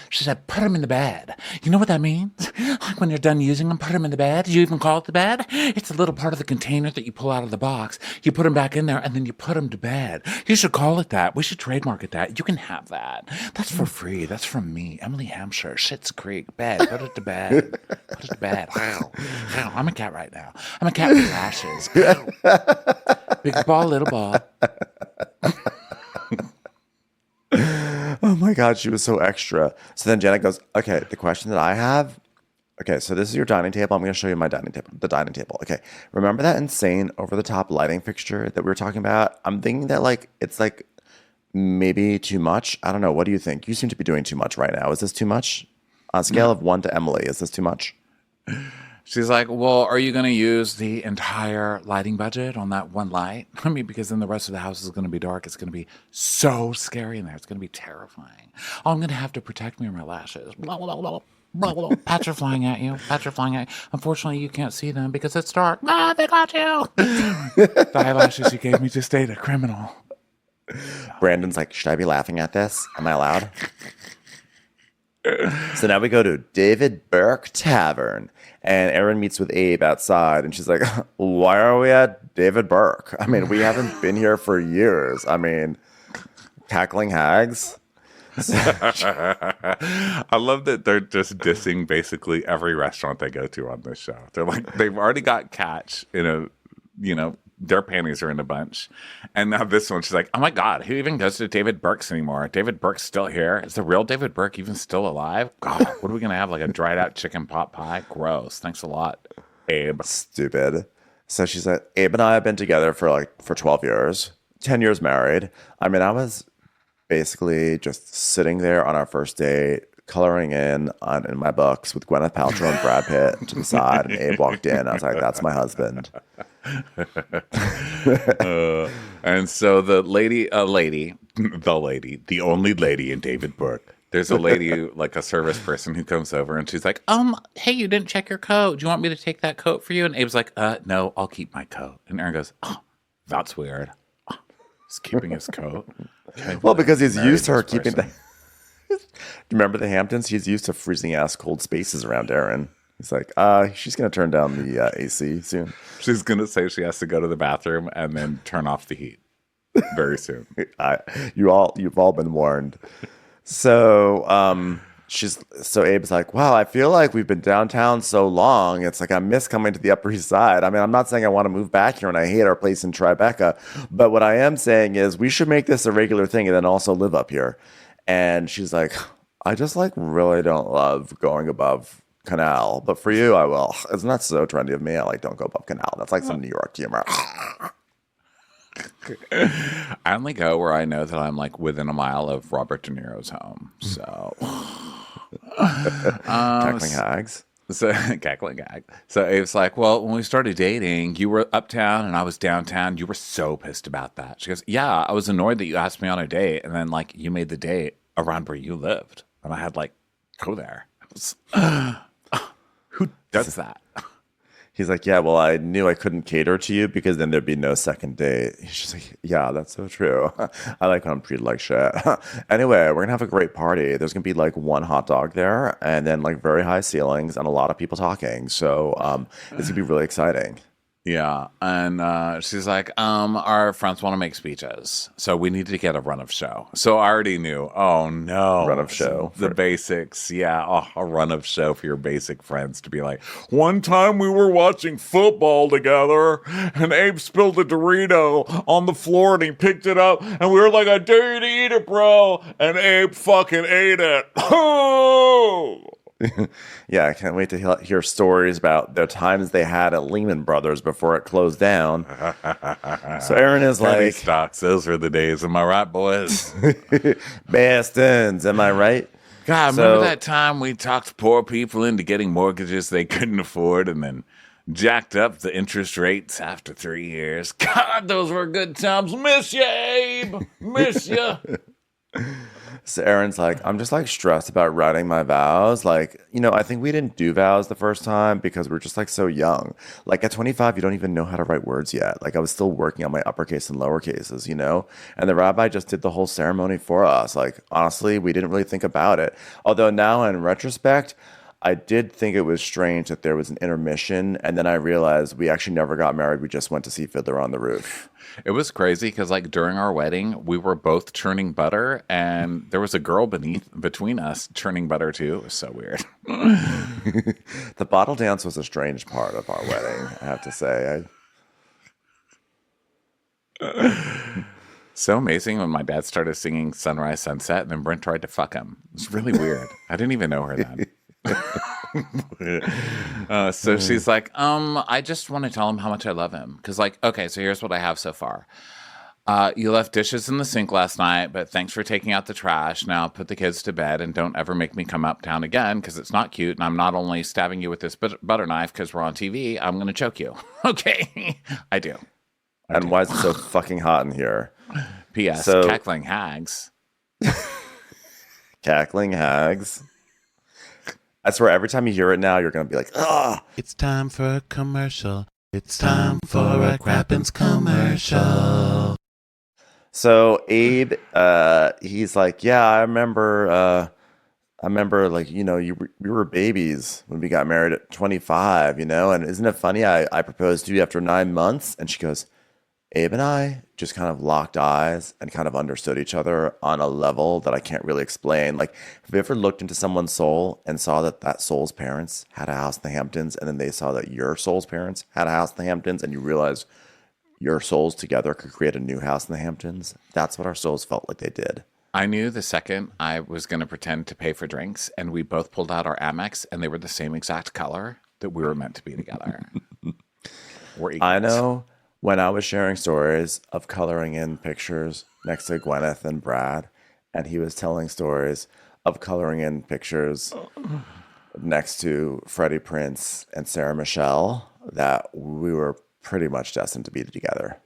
put them in the bed. You know what that means? Like when you're done using them, put them in the bed. Did you even call it the bed? It's a little part of the container that you pull out of the box. You put them back in there and then you put them to bed. You should call it that. We should trademark it that. You can have that. That's for free. That's from me. Emily Hampshire, Schitt's Creek, bed. Put it to bed. Put it to bed. Wow. Wow. I'm a cat right now. I'm a cat with lashes. Big ball, little ball. Oh my God, she was so extra. So then Jenna goes, okay, the question that I have, okay, so this is your dining table. I'm going to show you my dining table, the dining table. Okay, remember that insane over-the-top lighting fixture that we were talking about? I'm thinking that like it's like maybe too much. I don't know. What do you think? You seem to be doing too much right now. Is this too much? On a scale of 1 to Emily, is this too much? She's like, well, are you going to use the entire lighting budget on that one light? I mean, because then the rest of the house is going to be dark. It's going to be so scary in there. It's going to be terrifying. Oh, I'm going to have to protect me or my lashes. Blah, blah, blah, blah, blah. Pats are flying at you. Pats are flying at you. Unfortunately, you can't see them because it's dark. Ah, they got you. The eyelashes you gave me just ate a criminal. Brandon's like, should I be laughing at this? Am I allowed? So now we go to David Burke Tavern. And Erin meets with Abe outside, and she's like, why are we at David Burke? I mean, we haven't been here for years. I mean, tackling hags. I love that they're just dissing basically every restaurant they go to on this show. They're like, they've already got Catch in a, you know, their panties are in a bunch. And now this one, she's like, oh my God, who even goes to David Burke's anymore? David Burke's still here? Is the real David Burke even still alive? God, what are we going to have? Like a dried out chicken pot pie? Gross. Thanks a lot, Abe. Stupid. So she's like, Abe and I have been together for 12 years, 10 years married. I mean, I was basically just sitting there on our first date, coloring in my books with Gwyneth Paltrow and Brad Pitt to the side. And Abe walked in. I was like, that's my husband. And so the only lady in David Burke. There's a lady, like a service person, who comes over and she's like, hey, you didn't check your coat. Do you want me to take that coat for you? And Abe's like, no, I'll keep my coat. And Erin goes, oh, that's weird. Oh, he's keeping his coat. Okay, well, because he's used to her keeping the... Remember the Hamptons? He's used to freezing ass cold spaces around Erin. He's like, she's going to turn down the AC soon. She's going to say she has to go to the bathroom and then turn off the heat very soon. You've all been warned. So Abe's like, wow, I feel like we've been downtown so long. It's like I miss coming to the Upper East Side. I mean, I'm not saying I want to move back here and I hate our place in Tribeca, but what I am saying is we should make this a regular thing and then also live up here. And she's like, I just like really don't love going above Canal, but for you, I will. It's not so trendy of me. I like don't go above Canal. That's like some New York humor. I only go where I know that I'm like within a mile of Robert De Niro's home. So Cackling hags. So cackling gag. So Abe's like, well, when we started dating, you were uptown and I was downtown. You were so pissed about that. She goes, yeah, I was annoyed that you asked me on a date, and then like you made the date around where you lived, and I had like go there. I was, who does that? He's like, yeah, well, I knew I couldn't cater to you because then there'd be no second date. He's just like, yeah, that's so true. I like when I'm treated like shit. Anyway, we're going to have a great party. There's going to be like one hot dog there and then like very high ceilings and a lot of people talking. So it's going to be really exciting. Yeah, and she's like, our friends want to make speeches, so we need to get a run of show. So I already knew, oh no. Run of show. The basics, yeah, a run of show for your basic friends to be like, one time we were watching football together, and Abe spilled a Dorito on the floor, and he picked it up, and we were like, I dare you to eat it, bro, and Abe fucking ate it. Oh! Yeah, I can't wait to hear stories about the times they had at Lehman Brothers before it closed down. So Aaron is like, stocks, those were the days. Am I right, boys? Bastons, am I right? God, remember that time we talked poor people into getting mortgages they couldn't afford and then jacked up the interest rates after 3 years? God, those were good times. Miss you, Abe. Miss you. So Aaron's like, I'm just like stressed about writing my vows. Like, you know, I think we didn't do vows the first time because we're just like so young. Like at 25, you don't even know how to write words yet. Like I was still working on my uppercase and lower cases, you know? And the rabbi just did the whole ceremony for us. Like, honestly, we didn't really think about it. Although now in retrospect, I did think it was strange that there was an intermission. And then I realized we actually never got married. We just went to see Fiddler on the Roof. It was crazy because, like, during our wedding, we were both churning butter, and there was a girl between us churning butter too. It was so weird. The bottle dance was a strange part of our wedding, I have to say. So amazing when my dad started singing Sunrise Sunset, and then Brent tried to fuck him. It was really weird. I didn't even know her then. So she's like, I just want to tell him how much I love him. Because, like, okay, so here's what I have so far. You left dishes in the sink last night, but thanks for taking out the trash. Now put the kids to bed and don't ever make me come uptown again because it's not cute. And I'm not only stabbing you with this butter knife because we're on TV, I'm going to choke you. Okay, I do. And why is it so fucking hot in here? P.S. Cackling hags. Cackling hags. I swear, every time you hear it now, you're going to be like, ah. It's time for a commercial. It's time for a Crappins commercial. So Abe, he's like, yeah, I remember, like, you know, we were babies when we got married at 25, you know, and isn't it funny? I proposed to you after 9 months, and she goes, Abe and I just kind of locked eyes and kind of understood each other on a level that I can't really explain. Like, have you ever looked into someone's soul and saw that soul's parents had a house in the Hamptons, and then they saw that your soul's parents had a house in the Hamptons, and you realize your souls together could create a new house in the Hamptons? That's what our souls felt like they did. I knew the second I was going to pretend to pay for drinks, and we both pulled out our Amex, and they were the same exact color, that we were meant to be together. We're equals. I know. When I was sharing stories of coloring in pictures next to Gwyneth and Brad, and he was telling stories of coloring in pictures next to Freddie Prinze and Sarah Michelle, that we were pretty much destined to be together.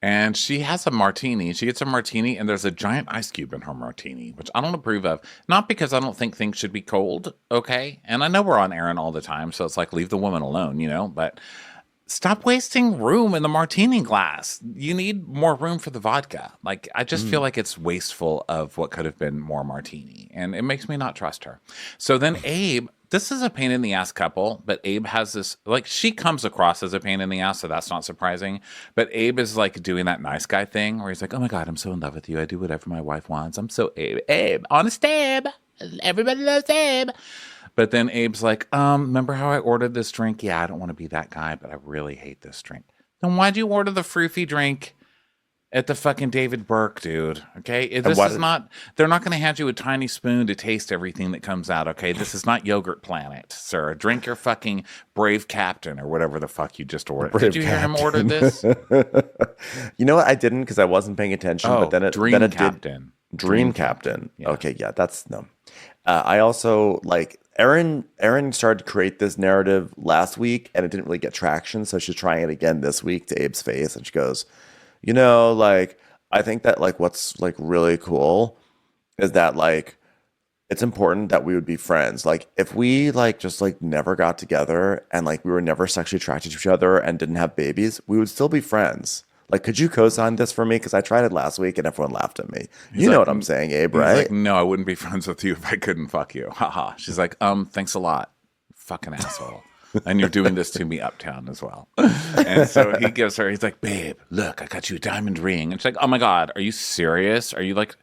And she has a martini. She gets a martini, and there's a giant ice cube in her martini, which I don't approve of. Not because I don't think things should be cold, okay? And I know we're on Aaron all the time, so it's like, leave the woman alone, you know? But stop wasting room in the martini glass. You need more room for the vodka. Like, I just feel like it's wasteful of what could have been more martini. And it makes me not trust her. So then Abe, this is a pain in the ass couple, but Abe has this, like, she comes across as a pain in the ass, so that's not surprising. But Abe is like doing that nice guy thing where he's like, oh my God, I'm so in love with you. I do whatever my wife wants. I'm so Abe, honest Abe. Everybody loves Abe. But then Abe's like, remember how I ordered this drink? Yeah, I don't want to be that guy, but I really hate this drink. Then why'd you order the froofy drink at the fucking David Burke, dude? Okay? This is not, they're not going to hand you a tiny spoon to taste everything that comes out, okay? This is not Yogurt Planet, sir. Drink your fucking Brave Captain or whatever the fuck you just ordered. Did you hear him order this? You know what? I didn't because I wasn't paying attention, but then it Dream did. Captain. Dream Captain. Yeah. Okay, yeah, that's no. I also like Erin. Erin started to create this narrative last week, and it didn't really get traction. So she's trying it again this week to Abe's face, and she goes, like I think that like what's like really cool is that like it's important that we would be friends. Like if we like just like never got together and like we were never sexually attracted to each other and didn't have babies, we would still be friends. Like, could you co-sign this for me? Because I tried it last week and everyone laughed at me. You know what I'm saying, Abe, right? He's like, no, I wouldn't be friends with you if I couldn't fuck you. Haha. She's like, thanks a lot. Fucking asshole. And you're doing this to me uptown as well. And so he gives her, he's like, babe, look, I got you a diamond ring. And she's like, oh my God, are you serious? Are you like,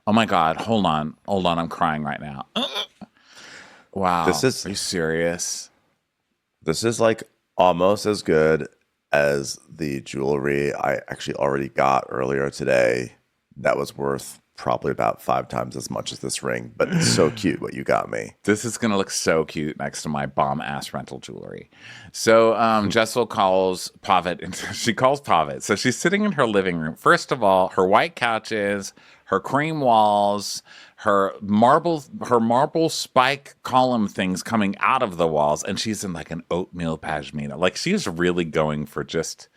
oh my God, hold on, I'm crying right now. Wow. Are you serious? This is like almost as good as the jewelry I actually already got earlier today. That was worth probably about 5 times as much as this ring, but it's so cute what you got me. This is going to look so cute next to my bomb-ass rental jewelry. So Jessel calls Pavitt. She calls Pavitt. So she's sitting in her living room. First of all, her white couches, her cream walls, her marble spike column things coming out of the walls, and she's in like an oatmeal pashmina. Like she's really going for just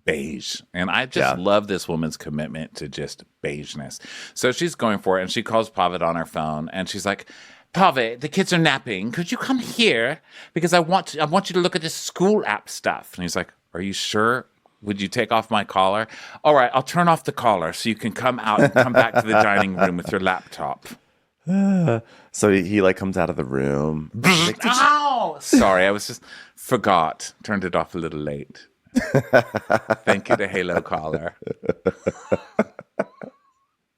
beige. And I just love this woman's commitment to just beigeness. So she's going for it, and she calls Pavitt on her phone, and she's like, Pavitt, the kids are napping. Could you come here? Because I want you to look at this school app stuff. And he's like, are you sure? Would you take off my collar? All right, I'll turn off the collar so you can come out and come back to the dining room with your laptop. So he like comes out of the room. Like, ow! Sorry, I was just forgot. Turned it off a little late. Thank you to Halo Collar.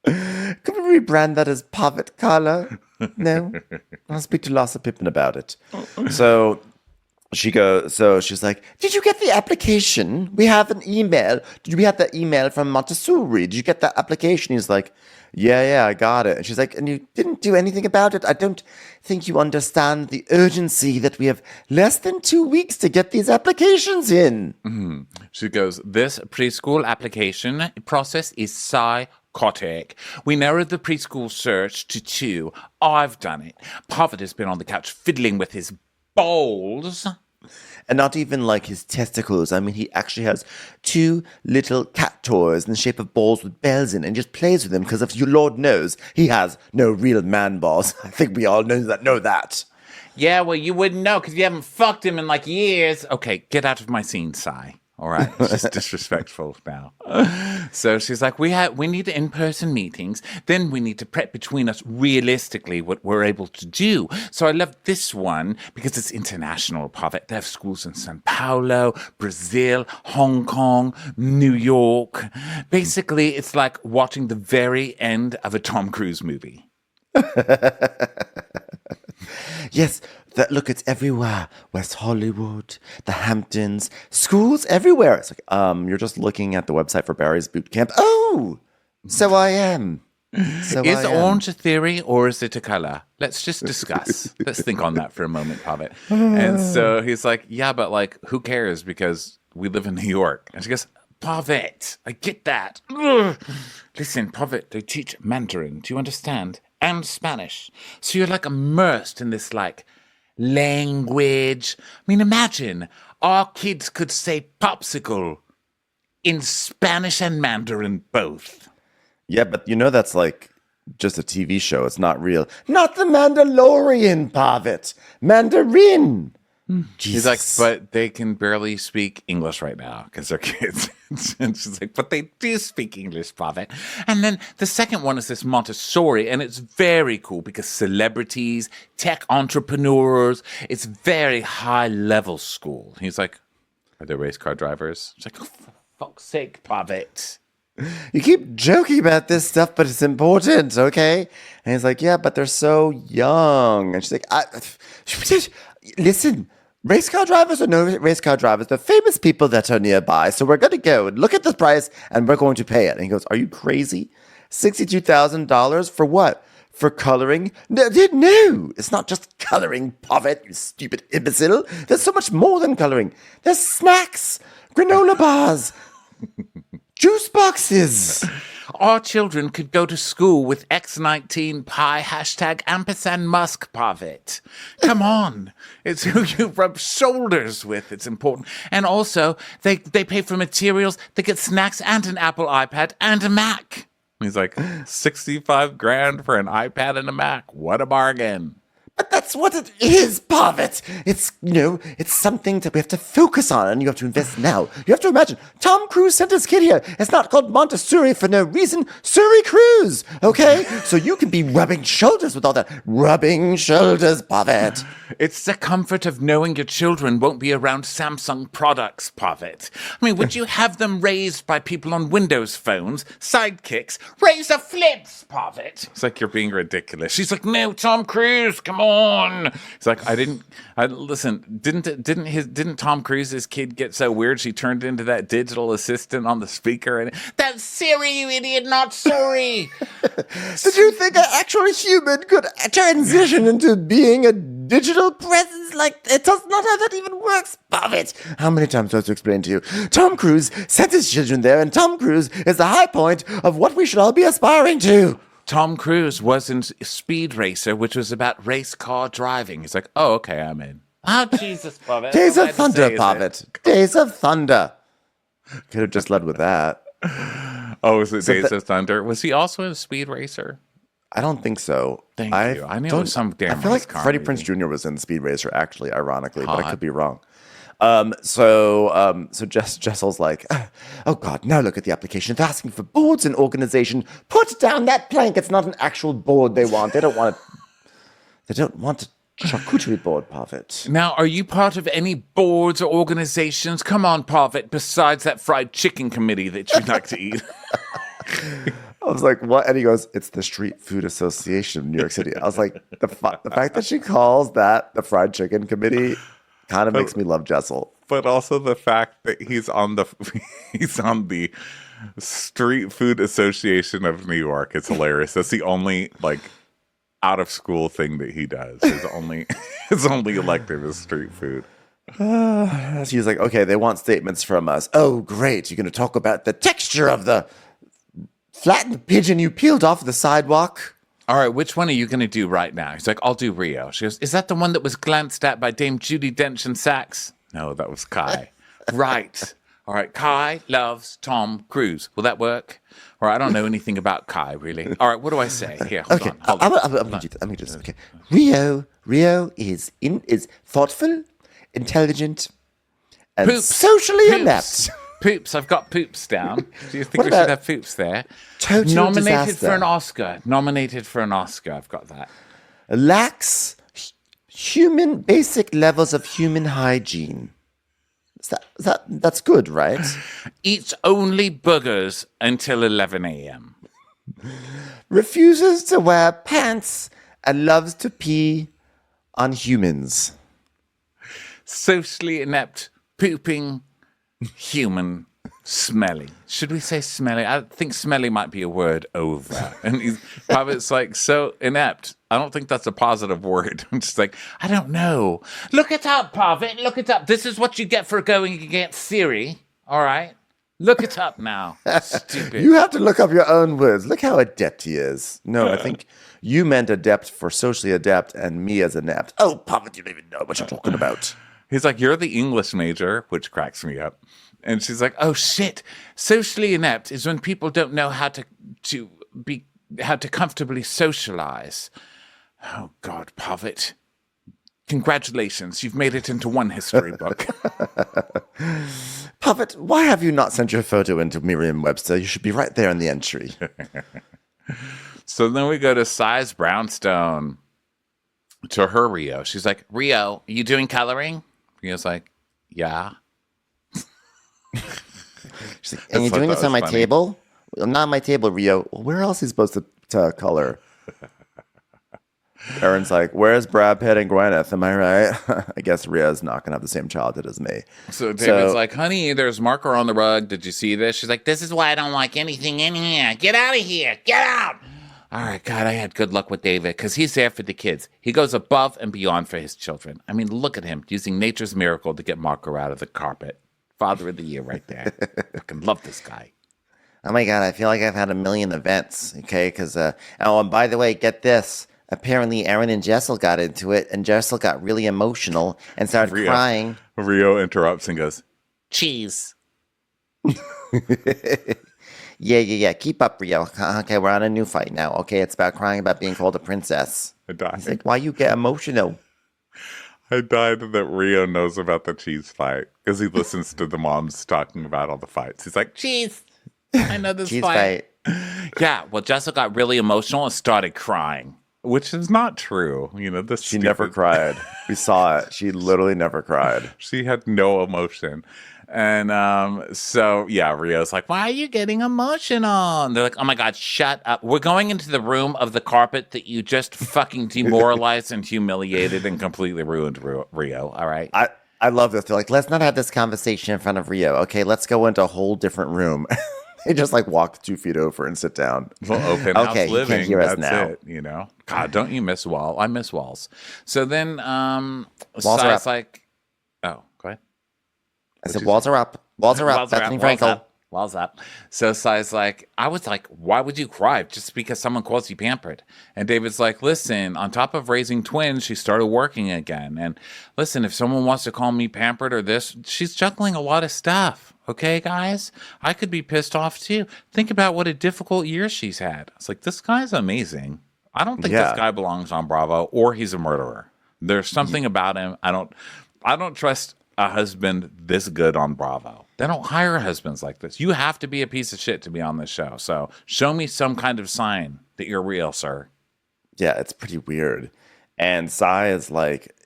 Could we rebrand that as Pavitt Collar? No? I'll speak to Lassa Pippin about it. So she's like, did you get the application? We have an email. Did we have the email from Montessori? Did you get that application? He's like, yeah, I got it. And she's like, and you didn't do anything about it? I don't think you understand the urgency that we have less than 2 weeks to get these applications in. Mm-hmm. She goes, this preschool application process is psychotic. We narrowed the preschool search to 2. I've done it. Pavitt has been on the couch fiddling with his balls. And not even like his testicles. I mean, he actually has 2 little cat toys in the shape of balls with bells in, and just plays with them because, if you Lord knows, he has no real man balls. I think we all know that. Yeah, well, you wouldn't know because you haven't fucked him in like years. Okay, get out of my scene, Sai. All right, it's just disrespectful now. So she's like, we need in-person meetings. Then we need to prep between us realistically what we're able to do. So I love this one because it's international, Pavitt. They have schools in Sao Paulo, Brazil, Hong Kong, New York. Basically, it's like watching the very end of a Tom Cruise movie. Yes, look, it's everywhere. West Hollywood, the Hamptons, schools everywhere. It's like, you're just looking at the website for Barry's boot camp. Oh, so I am. Is orange a theory or is it a color? Let's just discuss. Let's think on that for a moment, Pavitt. And so he's like, yeah, but like, who cares? Because we live in New York. And she goes, Pavitt, I get that. Ugh. Listen, Pavitt, they teach Mandarin. Do you understand? And Spanish. So you're like immersed in this like language. I mean, imagine our kids could say popsicle in Spanish and Mandarin both. Yeah, but that's like just a TV show. It's not real. Not the Mandalorian, Pavitt. Mandarin. He's like, but they can barely speak English right now because they're kids. And she's like, but they do speak English, Pavitt. And then the second one is this Montessori, and it's very cool because celebrities, tech entrepreneurs, it's very high-level school. He's like, are they race car drivers? She's like, oh, for fuck's sake, Pavitt. You keep joking about this stuff, but it's important, okay? And he's like, yeah, but they're so young. And she's like, listen, race car drivers or no race car drivers, they're famous people that are nearby. So we're going to go and look at the price and we're going to pay it. And he goes, are you crazy? $62,000 for what? For coloring? No, it's not just coloring, Pavitt, you stupid imbecile. There's so much more than coloring. There's snacks, granola bars, juice boxes. Our children could go to school with X19 Pi hashtag ampersand Musk Pavet. Come on. It's who you rub shoulders with. It's important. And also, they pay for materials. They get snacks and an Apple iPad and a Mac. He's like, 65 grand for an iPad and a Mac. What a bargain. But that's what it is, Pavet. It's, it's something that we have to focus on, and you have to invest now. You have to imagine, Tom Cruise sent his kid here. It's not called Montessori for no reason. Surrey Cruise, okay? So you can be rubbing shoulders with all that. Rubbing shoulders, Pavet. It's the comfort of knowing your children won't be around Samsung products, Pavet. I mean, would you have them raised by people on Windows phones, sidekicks, razor flips, Pavet? It's like, you're being ridiculous. She's like, no, Tom Cruise, come on. He's like, didn't Tom Cruise's kid get so weird she turned into that digital assistant on the speaker? And that's Siri, you idiot, not sorry. Did you think an actual human could transition into being a digital presence? Like, it does not how that even works, Pavet. How many times do I have to explain to you? Tom Cruise sent his children there, and Tom Cruise is the high point of what we should all be aspiring to. Tom Cruise was in Speed Racer, which was about race car driving. He's like, oh, okay, I'm in. Oh, Jesus, Pavet. Days of Thunder, Pavet. Days of Thunder. Could have just led with that. Oh, was it Days of Thunder? Was he also in Speed Racer? I don't think so. Thank you. I knew it was some damn I feel like Freddie Prinze Jr. was in Speed Racer, actually, ironically, but I could be wrong. So Jessel's like, oh God, now look at the application. They're asking for boards and organization. Put down that plank. It's not an actual board they want. They don't want a charcuterie board, Pavet. Now, are you part of any boards or organizations? Come on, Pavet, besides that fried chicken committee that you'd like to eat. I was like, what? And he goes, it's the Street Food Association of New York City. I was like, the fact that she calls that the fried chicken committee kind of makes me love Jessel. But also the fact that he's on the Street Food Association of New York. It's hilarious. That's the only out of school thing that he does. His only elective is street food. She's like, okay, they want statements from us. Oh, great. You're going to talk about the texture of the flattened pigeon you peeled off the sidewalk. All right, which one are you going to do right now? He's like, I'll do Rio. She goes, is that the one that was glanced at by Dame Judi Dench and Sachs? No, that was Kai. Right. All right, Kai loves Tom Cruise. Will that work? Or I don't know anything about Kai, really. All right, what do I say? Here, hold on. Let me just, okay. Rio is thoughtful, intelligent, and socially inept. Poops, I've got Poops down. Do you think we should have Poops there? Total Nominated disaster. for an Oscar. I've got that. Lacks basic levels of human hygiene. That's good, right? Eats only boogers until 11 a.m. Refuses to wear pants and loves to pee on humans. Socially inept, pooping, human, smelly. Should we say smelly? I think smelly might be a word over. And Pavet's like, so inept. I don't think that's a positive word. I'm just like, I don't know. Look it up, Pavet. Look it up. This is what you get for going against Siri. All right? Look it up now. Stupid. You have to look up your own words. Look how adept he is. No, I think you meant adept for socially adept and me as inept. Oh, Pavet, you don't even know what you're talking about. He's like, you're the English major, which cracks me up. And she's like, oh, shit. Socially inept is when people don't know how to comfortably socialize. Oh, God, Pavet. Congratulations. You've made it into one history book. Pavet, why have you not sent your photo into Merriam-Webster? You should be right there in the entry. So then we go to Size Brownstone to her Rio. She's like, Rio, are you doing coloring? Rio's like, yeah. She's like, and you're doing this on my table? Well, not on my table, Rio. Well, where else is he supposed to color? Erin's like, where's Brad Pitt and Gwyneth? Am I right? I guess Rio's not going to have the same childhood as me. So David's like, honey, there's marker on the rug. Did you see this? She's like, this is why I don't like anything in here. Get out of here. Get out. All right, God, I had good luck with David because he's there for the kids. He goes above and beyond for his children. I mean, look at him using nature's miracle to get marker out of the carpet. Father of the year right there. Fucking love this guy. Oh my God, I feel like I've had a million events, okay? Because, and by the way, get this. Apparently, Aaron and Jessel got into it, and Jessel got really emotional and started crying. Rio interrupts and goes, cheese. Yeah. Keep up, Rio. Okay, we're on a new fight now. Okay, it's about crying about being called a princess. I died. He's like, why you get emotional? I died that Rio knows about the cheese fight because he listens to the moms talking about all the fights. He's like, cheese. I know this Cheese fight. Yeah, well, Jessica got really emotional and started crying, which is not true. You know, She never cried. We saw it. She literally never cried. She had no emotion. And so, yeah, Rio's like, why are you getting emotional? And they're like, oh my God, shut up. We're going into the room of the carpet that you just fucking demoralized and humiliated and completely ruined, Rio. All right. I love this. They're like, let's not have this conversation in front of Rio. Okay, let's go into a whole different room. They just like walk 2 feet over and sit down. Well, open house okay, living. You can't hear us that's now. it, you know. God, don't you miss walls? I miss walls. So then Walls are up. like, oh, go ahead. I said, walls are up. Walls are up. Bethany Frankel. Walls up. So Sai's like, I was like, why would you cry just because someone calls you pampered? And David's like, listen, on top of raising twins, she started working again. And listen, if someone wants to call me pampered or this, she's juggling a lot of stuff. Okay, guys? I could be pissed off too. Think about what a difficult year she's had. It's like, this guy's amazing. I don't think this guy belongs on Bravo or he's a murderer. There's something about him. I don't trust a husband this good on Bravo. They don't hire husbands like this. You have to be a piece of shit to be on this show. So show me some kind of sign that you're real, sir. Yeah, it's pretty weird. And Sai is like,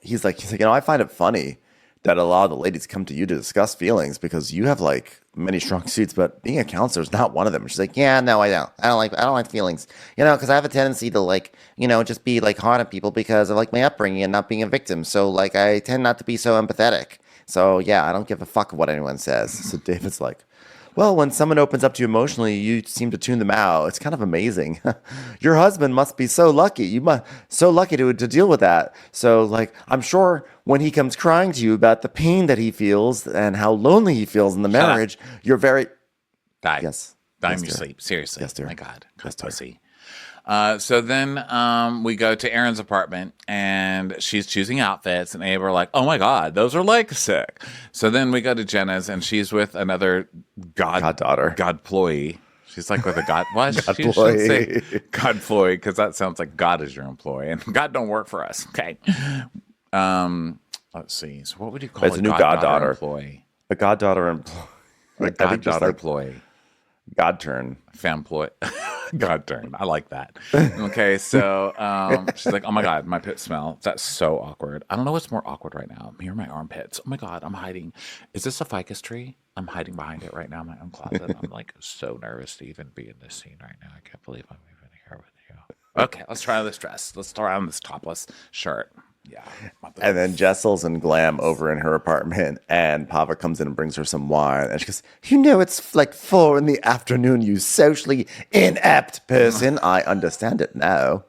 he's like, I find it funny that a lot of the ladies come to you to discuss feelings because you have like many strong suits, but being a counselor is not one of them. She's like, yeah, no, I don't. I don't like feelings, because I have a tendency to like, just be like hard on people because of like my upbringing and not being a victim. So like, I tend not to be so empathetic. So yeah, I don't give a fuck what anyone says. So David's like, well, when someone opens up to you emotionally, you seem to tune them out. It's kind of amazing. Your husband must be so lucky. You must so lucky to deal with that. So, like, I'm sure when he comes crying to you about the pain that he feels and how lonely he feels in the marriage, you're very die. Yes, die yes, in your dear. sleep. Seriously, yes, dear. My God, yes, pussy. So then we go to Erin's apartment and she's choosing outfits and Abe are like, oh my God, those are like sick. So then we go to Jenna's and she's with another goddaughter. Godployee. She's like with a god. Why she shouldn't say Godployee because that sounds like God is your employee and God don't work for us. Okay. Let's see. So what would you call a new goddaughter employee? A goddaughter employee. A goddaughter employee. God turn. Fanploy. God turn. I like that. Okay, so she's like, oh my God, my pits smell. That's so awkward. I don't know what's more awkward right now. Me or my armpits. Oh my God, I'm hiding. Is this a ficus tree? I'm hiding behind it right now in my own closet. I'm like so nervous to even be in this scene right now. I can't believe I'm even here with you. Okay, let's try this dress. Let's try on this topless shirt. Yeah. And then Jessel's in glam over in her apartment, and Pava comes in and brings her some wine. And she goes, it's like 4 PM, you socially inept person. I understand it now.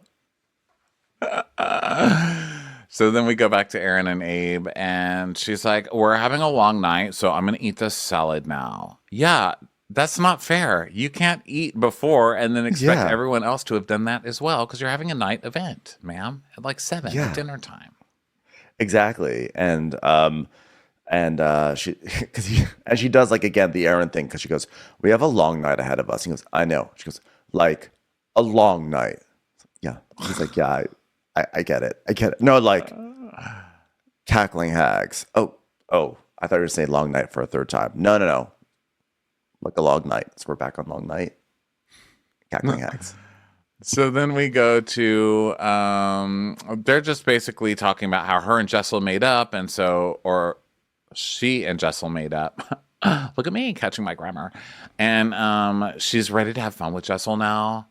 So then we go back to Erin and Abe, and she's like, we're having a long night, so I'm going to eat this salad now. Yeah, that's not fair. You can't eat before and then expect everyone else to have done that as well because you're having a night event, ma'am, at like 7 at dinner time. Exactly. And she does like, again, the Erin thing because she goes, we have a long night ahead of us. He goes, I know. She goes, like a long night. Yeah. He's like, yeah, I get it. I get it. No, like cackling hags. Oh, I thought you were saying long night for a third time. No. Like a long night. So we're back on long night. Cackling hags. So then we go to, they're just basically talking about how her and Jessel made up. And so, or she and Jessel made up. Look at me catching my grammar. And she's ready to have fun with Jessel now.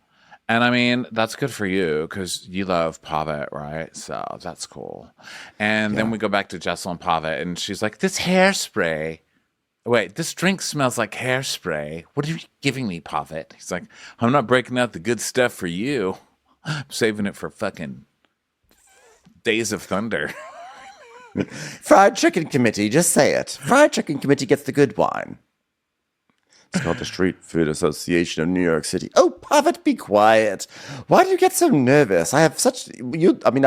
And I mean, that's good for you because you love Pavet, right? So that's cool. And then we go back to Jessel and Pavet and she's like, this hairspray. Wait, this drink smells like hairspray. What are you giving me, Pavet? He's like, I'm not breaking out the good stuff for you. I'm saving it for fucking Days of Thunder. Fried Chicken Committee, just say it. Fried Chicken Committee gets the good wine. It's called the Street Food Association of New York City. Oh, Puffet, be quiet. Why do you get so nervous? I have such you. I mean,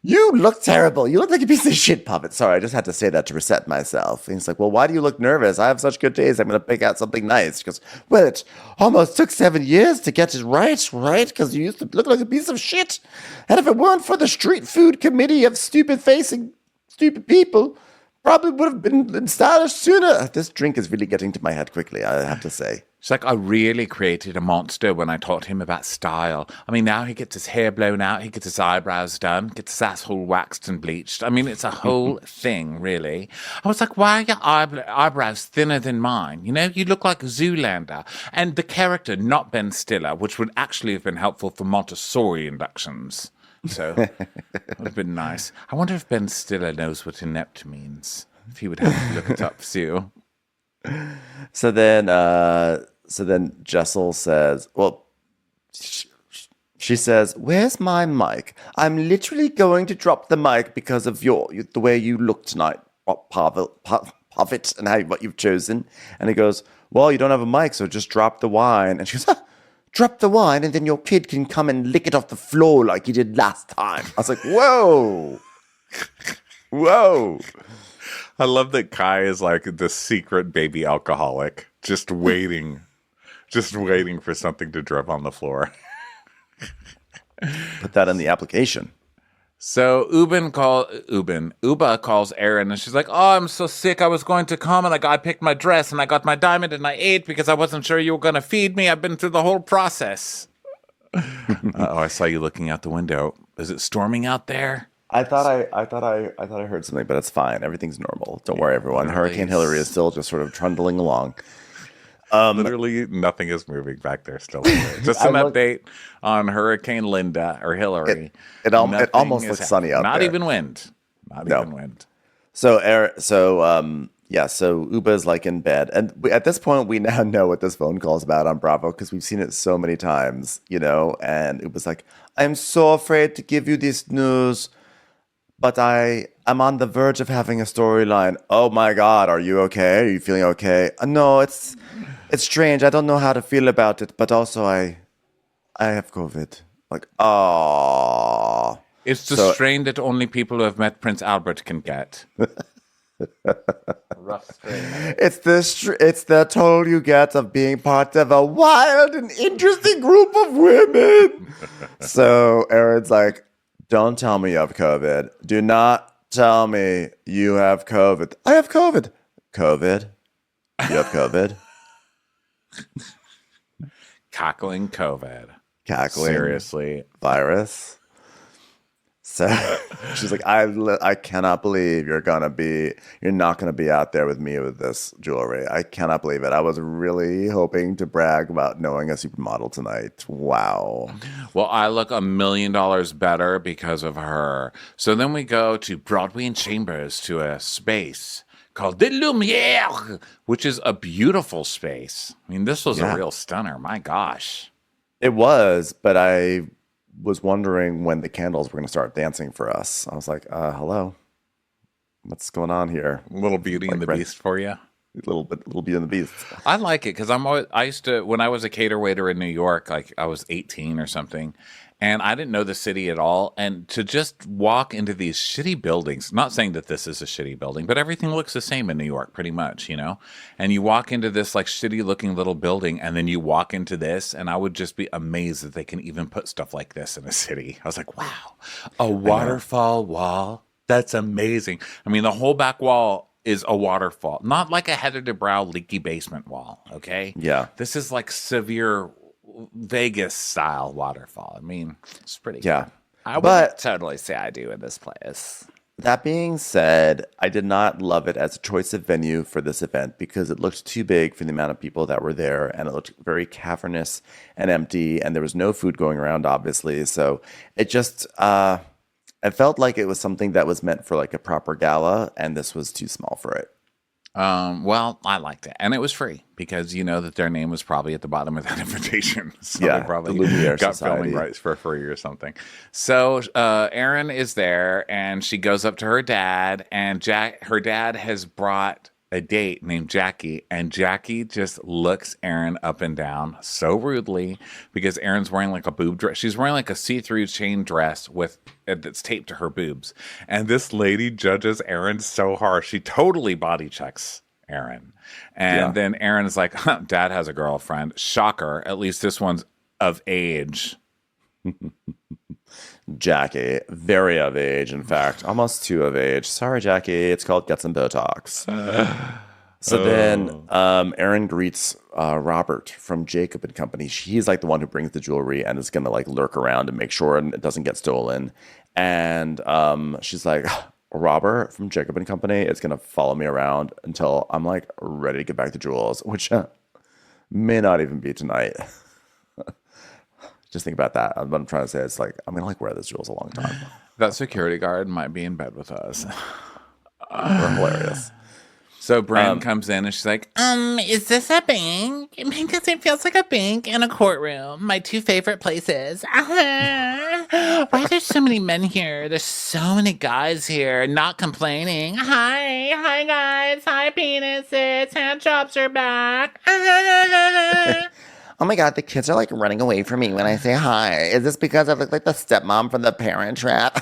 you look terrible. You look like a piece of shit, Puffet. Sorry, I just had to say that to reset myself. And he's like, well, why do you look nervous? I have such good taste. I'm going to pick out something nice. He goes, well, it almost took 7 years to get it right? Because you used to look like a piece of shit. And if it weren't for the Street Food Committee of stupid-facing stupid people, probably would have been established sooner. This drink is really getting to my head quickly, I have to say. It's like I really created a monster when I taught him about style. I mean, now he gets his hair blown out, he gets his eyebrows done, gets his asshole waxed and bleached. I mean, it's a whole thing, really. I was like, why are your eyebrows thinner than mine? You know, you look like Zoolander. And the character, not Ben Stiller, which would actually have been helpful for Montessori inductions. So it would have been nice. I wonder if Ben Stiller knows what inept means. If he would have to look it up, too. So then Jessel says, well, she says, where's my mic? I'm literally going to drop the mic because of the way you look tonight, Puffet, and what you've chosen. And he goes, well, you don't have a mic, so just drop the wine. And she goes, drop the wine, and then your kid can come and lick it off the floor like he did last time. I was like, whoa. Whoa. I love that Kai is like the secret baby alcoholic, just waiting for something to drip on the floor. Put that in the application. So Uba calls Erin, and she's like, oh, I'm so sick. I was going to come, and I picked my dress, and I got my diamond, and I ate because I wasn't sure you were going to feed me. I've been through the whole process. I saw you looking out the window. Is it storming out there? I thought I heard something, but it's fine. Everything's normal. Don't worry, everyone. Hurricane Hillary is still just sort of trundling along. Literally nothing is moving back there still. Just an update on Hurricane Linda or Hillary. It almost looks sunny out there. Not even wind. Even wind. So Uba's like in bed. And at this point, we now know what this phone call is about on Bravo because we've seen it so many times, you know. And it was like, I'm so afraid to give you this news, but I'm on the verge of having a storyline. Oh my God, are you okay? Are you feeling okay? No, it's strange. I don't know how to feel about it, but also I have COVID. Like, oh. It's the strain that only people who have met Prince Albert can get. Rough strain. It's the toll you get of being part of a wild and interesting group of women. So Erin's like, don't tell me you have COVID. Do not tell me you have COVID. I have COVID. COVID? You have COVID? Cackling COVID. Cackling. Seriously. Virus. So she's like, I cannot believe you're not gonna be out there with me with this jewelry. I cannot believe it. I was really hoping to brag about knowing a supermodel tonight. Wow. Well, I look $1 million better because of her. So then we go to Broadway and Chambers to a space called the Lumiere, which is a beautiful space. I mean, this was a real stunner. My gosh. It was, but I was wondering when the candles were going to start dancing for us. I was like, hello, what's going on here? A little Beauty and the Beast for you. Little Beauty and the Beast. I like it because I used to, when I was a cater waiter in New York, like I was 18 or something, and I didn't know the city at all. And to just walk into these shitty buildings, not saying that this is a shitty building, but everything looks the same in New York pretty much, you know? And you walk into this like shitty looking little building, and then you walk into this, and I would just be amazed that they can even put stuff like this in a city. I was like, wow, a waterfall wall? That's amazing. I mean, the whole back wall is a waterfall, not like a Heather DeBrow leaky basement wall, okay? Yeah. This is like severe Vegas style waterfall. I mean, it's pretty good. I would totally say I do in this place. That being said, I did not love it as a choice of venue for this event because it looked too big for the amount of people that were there, and it looked very cavernous and empty, and there was no food going around, obviously. So it just, it felt like it was something that was meant for like a proper gala, and this was too small for it. Well, I liked it, and it was free because you know that their name was probably at the bottom of that invitation. So they probably got filming rights for free or something. So Erin is there, and she goes up to her dad, and her dad has brought a date named Jackie, and Jackie just looks Aaron up and down so rudely because Aaron's wearing like a boob dress. She's wearing like a see-through chain dress with that's taped to her boobs. And this lady judges Aaron so harsh. She totally body checks Aaron. And then Aaron's like, Dad has a girlfriend. Shocker. At least this one's of age. Jackie, very of age, in fact, almost too of age. Sorry, Jackie, it's called Get Some Botox. Then Aaron greets Robert from Jacob and Company. He's like the one who brings the jewelry and is going to like lurk around and make sure it doesn't get stolen. And she's like, Robert from Jacob and Company is going to follow me around until I'm like ready to get back the jewels, which may not even be tonight. Just think about that. What I'm trying to say is like, I'm going to like wear those jewels a long time. That security guard might be in bed with us. We're hilarious. So Bryn comes in and she's like, is this a bank? Because it feels like a bank and a courtroom. My two favorite places. Why are there so many men here? There's so many guys here not complaining. Hi guys. Hi penises. Hand jobs are back. Oh my God, the kids are like running away from me when I say hi. Is this because I look like the stepmom from The Parent Trap?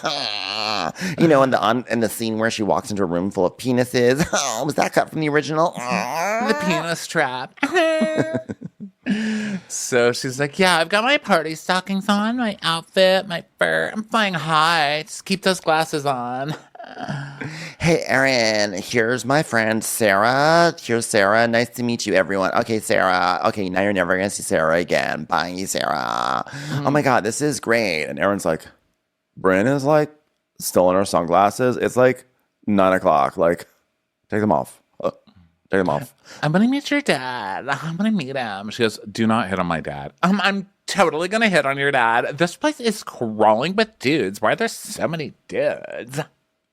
You know, in the scene where she walks into a room full of penises. Oh, was that cut from the original? The penis trap. So she's like, Yeah, I've got my party stockings on, my outfit, my fur. I'm flying high. Just keep those glasses on. Hey, Erin, here's my friend Sarah. Here's Sarah. Nice to meet you, everyone. Okay, Sarah. Okay, now you're never going to see Sarah again. Bye, Sarah. Oh my God, this is great. And Erin's like, Bryn is like still in her sunglasses. It's like 9 o'clock. Like, take them off. Take them off. I'm going to meet your dad. I'm going to meet him. She goes, do not hit on my dad. I'm totally going to hit on your dad. This place is crawling with dudes. Why are there so many dudes?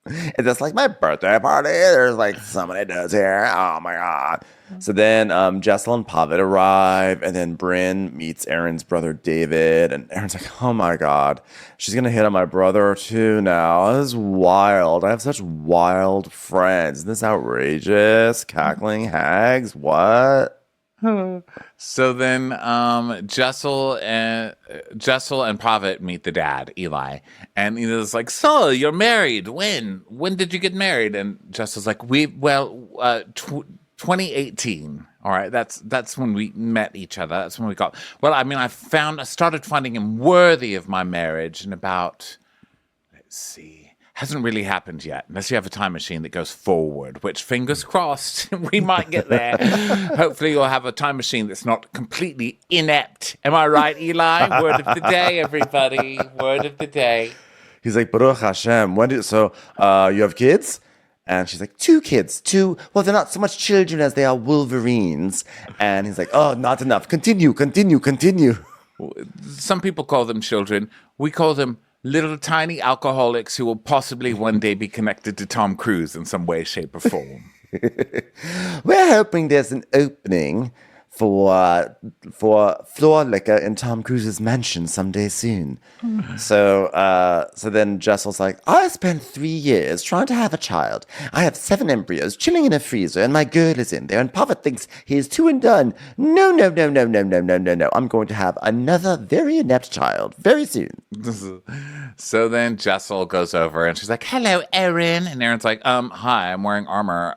Is this like my birthday party? There's like so many dudes here. Oh my God. So then Jessel and Pavitt arrive, and then Bryn meets Erin's brother David, and Erin's like, oh my God, she's gonna hit on my brother too now. This is wild. I have such wild friends. Isn't this outrageous? Cackling hags? What? So then Jessel and Pavitt meet the dad, Eli. And Eli's like, so you're married. When did you get married? And Jessel's like, 2018. All right, that's when we met each other. That's when we got. Well, I mean, I started finding him worthy of my marriage in about, let's see. Hasn't really happened yet, unless you have a time machine that goes forward, which, fingers crossed, we might get there. Hopefully you'll have a time machine that's not completely inept. Am I right, Eli? Word of the day, everybody. Word of the day. He's like, Baruch Hashem. So you have kids? And she's like, 2 kids. 2. Well, they're not so much children as they are wolverines. And he's like, oh, not enough. Continue. Some people call them children. We call them little tiny alcoholics who will possibly one day be connected to Tom Cruise in some way, shape, or form. We're hoping there's an opening for floor liquor in Tom Cruise's mansion someday soon. So then Jessel's like, I spent 3 years trying to have a child. I have 7 embryos chilling in a freezer, and my girl is in there, and Pavitt thinks he is 2 and done. No. I'm going to have another very inept child very soon. So then Jessel goes over and she's like, hello, Erin. And Erin's like, hi, I'm wearing armor.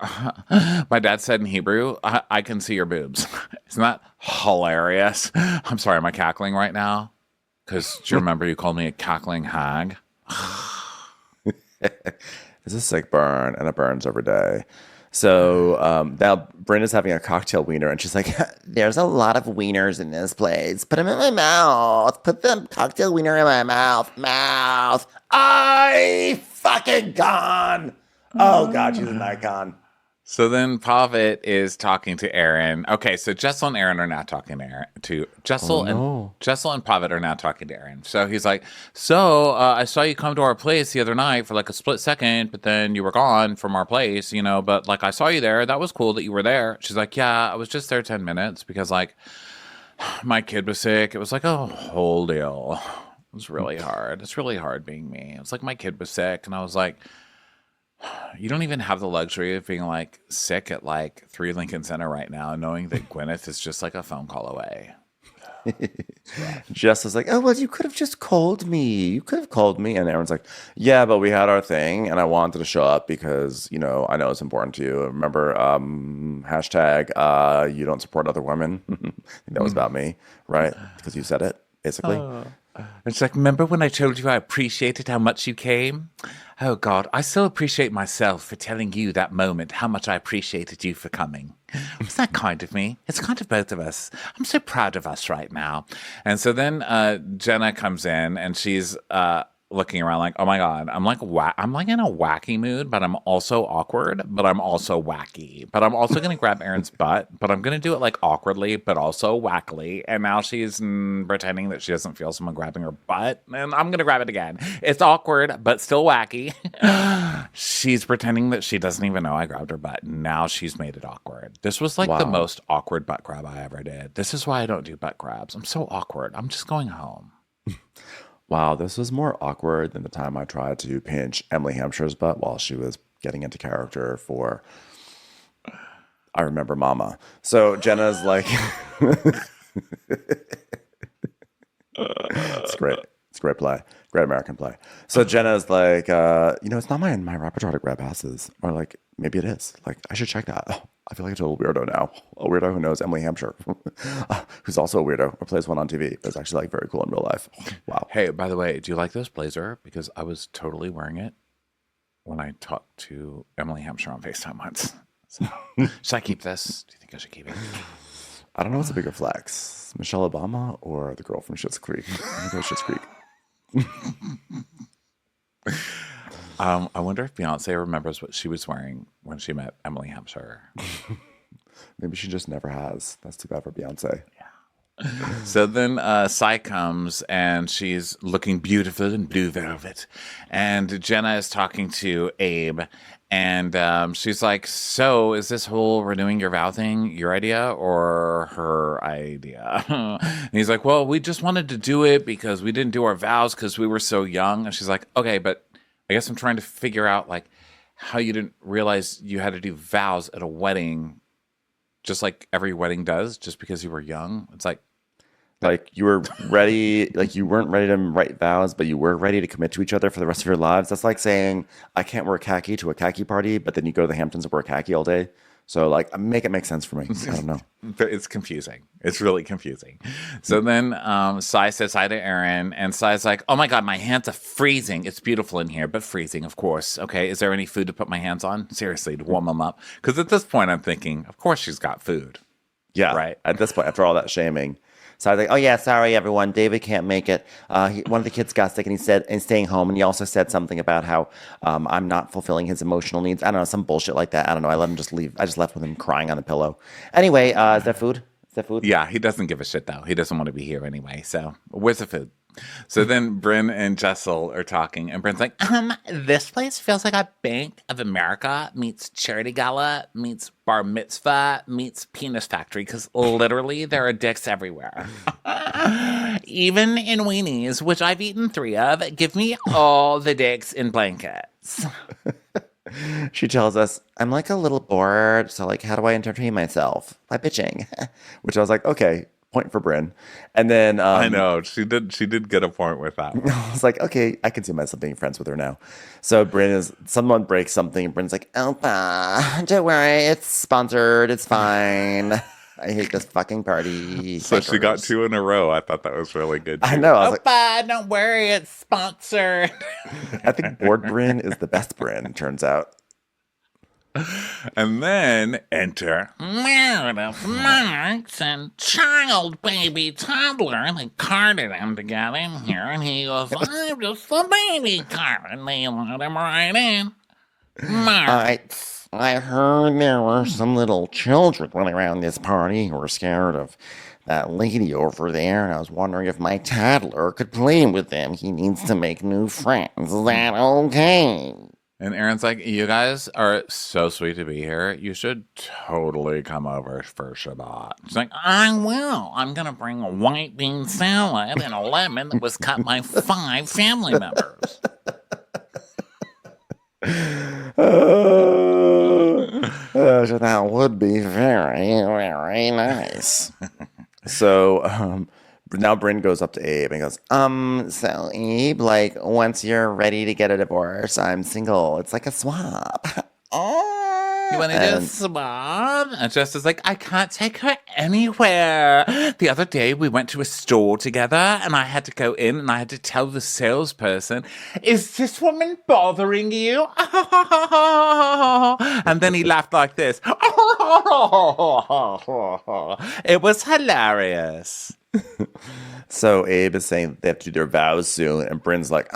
My dad said in Hebrew, I can see your boobs. Isn't that hilarious? I'm sorry, am I cackling right now? Because do you remember you called me a cackling hag? It's a sick burn, and it burns every day. So now Brenda's having a cocktail wiener, and she's like, there's a lot of wieners in this place. Put them in my mouth. Put the cocktail wiener in my mouth. I fucking gone. Oh, God, she's an icon. So then Pavitt is talking to Aaron. Okay, so Jessel and Aaron are now talking to Jessel and Pavitt are now talking to Aaron. So he's like, I saw you come to our place the other night for like a split second, but then you were gone from our place, you know, but like I saw you there. That was cool that you were there. She's like, yeah, I was just there 10 minutes because like my kid was sick. It was like a whole deal. It was really hard. It's really hard being me. It was like my kid was sick and I was like, You don't even have the luxury of being like sick at like 3 Lincoln Center right now, knowing that Gwyneth is just like a phone call away. Jess is like, oh, well, you could have just called me. You could have called me. And Aaron's like, yeah, but we had our thing and I wanted to show up because, you know, I know it's important to you. Remember, hashtag, you don't support other women. I think that was about me, right? Because you said it, basically. It's like, remember when I told you I appreciated how much you came? Oh, God, I still appreciate myself for telling you that moment how much I appreciated you for coming. Was that kind of me? It's kind of both of us. I'm so proud of us right now. And so then Jenna comes in and she's looking around like, oh my God, I'm like in a wacky mood, but I'm also awkward, but I'm also wacky. But I'm also going to grab Erin's butt, but I'm going to do it like awkwardly, but also wackily. And now she's pretending that she doesn't feel someone grabbing her butt. And I'm going to grab it again. It's awkward, but still wacky. She's pretending that she doesn't even know I grabbed her butt. Now she's made it awkward. This was like the most awkward butt grab I ever did. This is why I don't do butt grabs. I'm so awkward. I'm just going home. Wow, this was more awkward than the time I tried to pinch Emily Hampshire's butt while she was getting into character for I Remember Mama. So Jenna's like, it's great. It's a great play. Great American play. So Jenna's like, it's not my repertoire to grab asses. Or like, maybe it is. Like, I should check that. Oh, I feel like a total weirdo now. A weirdo who knows Emily Hampshire, who's also a weirdo or plays one on TV, but is actually like very cool in real life. Wow. Hey, by the way, do you like this blazer? Because I was totally wearing it when I talked to Emily Hampshire on FaceTime once. So, should I keep this? Do you think I should keep it? I don't know what's a bigger flex, Michelle Obama or the girl from Schitt's Creek. I think it was Schitt's Creek. I wonder if Beyonce remembers what she was wearing when she met Emily Hampshire. Maybe she just never has. That's too bad for Beyonce. Yeah. So then Sai comes and she's looking beautiful in blue velvet. And Jenna is talking to Abe. And she's like, so is this whole renewing your vow thing your idea or her idea? And he's like, well, we just wanted to do it because we didn't do our vows because we were so young. And she's like, okay, but I guess I'm trying to figure out like how you didn't realize you had to do vows at a wedding, just like every wedding does, just because you were young. It's like you were ready, like you weren't ready to write vows, but you were ready to commit to each other for the rest of your lives. That's like saying I can't wear khaki to a khaki party, but then you go to the Hamptons and wear khaki all day. So like make it make sense for me. I don't know. It's confusing. It's really confusing. So then Sai says hi to Erin, and Sai's like, oh my God, my hands are freezing. It's beautiful in here, but freezing, of course. Okay, is there any food to put my hands on? Seriously, to warm them up? Because at this point, I'm thinking, of course she's got food. Yeah, right. At this point, after all that shaming. So I was like, oh yeah, sorry everyone, David can't make it. One of the kids got sick and he said, and staying home. And he also said something about how I'm not fulfilling his emotional needs. I don't know, some bullshit like that. I don't know. I let him just leave. I just left with him crying on the pillow. Anyway, is that food? Is that food? Yeah, he doesn't give a shit though. He doesn't want to be here anyway. So where's the food? So then Bryn and Jessel are talking, and Bryn's like, this place feels like a Bank of America meets charity gala meets bar mitzvah meets penis factory, because literally there are dicks everywhere. Even in weenies, which I've eaten 3 of, give me all the dicks in blankets. She tells us, I'm like a little bored, so like how do I entertain myself? By bitching. Which I was like, okay. Point for Bryn. And then I know she did get a point with that one. I was like, okay, I can see myself being friends with her now. So someone breaks something and Bryn's like, Opa, don't worry, it's sponsored, it's fine. I hate this fucking party. So she got 2 in a row. I thought that was really good too. I know. I was Opa, don't worry, it's sponsored. I think bored Bryn is the best Bryn, turns out. And then enter Meredith Marks and child baby toddler. They carted him together in here, and he goes, I'm just a baby cart. And they let him right in. I heard there were some little children running around this party who were scared of that lady over there, and I was wondering if my toddler could play with them. He needs to make new friends. Is that okay? And Erin's like, you guys are so sweet to be here. You should totally come over for Shabbat. She's like, I will. I'm going to bring a white bean salad and a lemon that was cut by 5 family members. That would be very, very nice. So now Bryn goes up to Abe and goes, so Abe, like, once you're ready to get a divorce, I'm single. It's like a swap. You want to do a swap? And Jess is like, I can't take her anywhere. The other day we went to a store together and I had to go in and I had to tell the salesperson, is this woman bothering you? And then he laughed like this. It was hilarious. So Abe is saying they have to do their vows soon. And Bryn's like,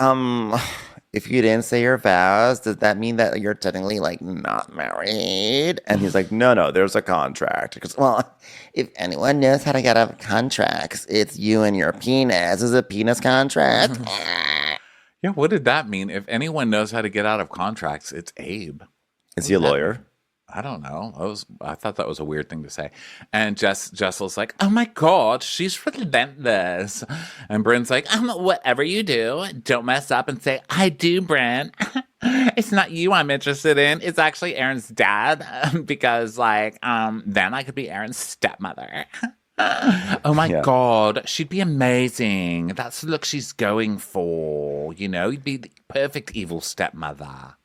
if you didn't say your vows, does that mean that you're technically, like, not married? And he's like, no, there's a contract. Because, well, if anyone knows how to get out of contracts, it's you and your penis. Is a penis contract? Yeah, what did that mean? If anyone knows how to get out of contracts, it's Abe. Is he a lawyer? I don't know. I thought that was a weird thing to say. And Jessel's like, oh my God, she's relentless. And Bryn's like, whatever you do, don't mess up and say, I do, Bryn. It's not you I'm interested in. It's actually Aaron's dad. Because, like, then I could be Aaron's stepmother. Oh my God, she'd be amazing. That's the look she's going for. You know, you'd be the perfect evil stepmother.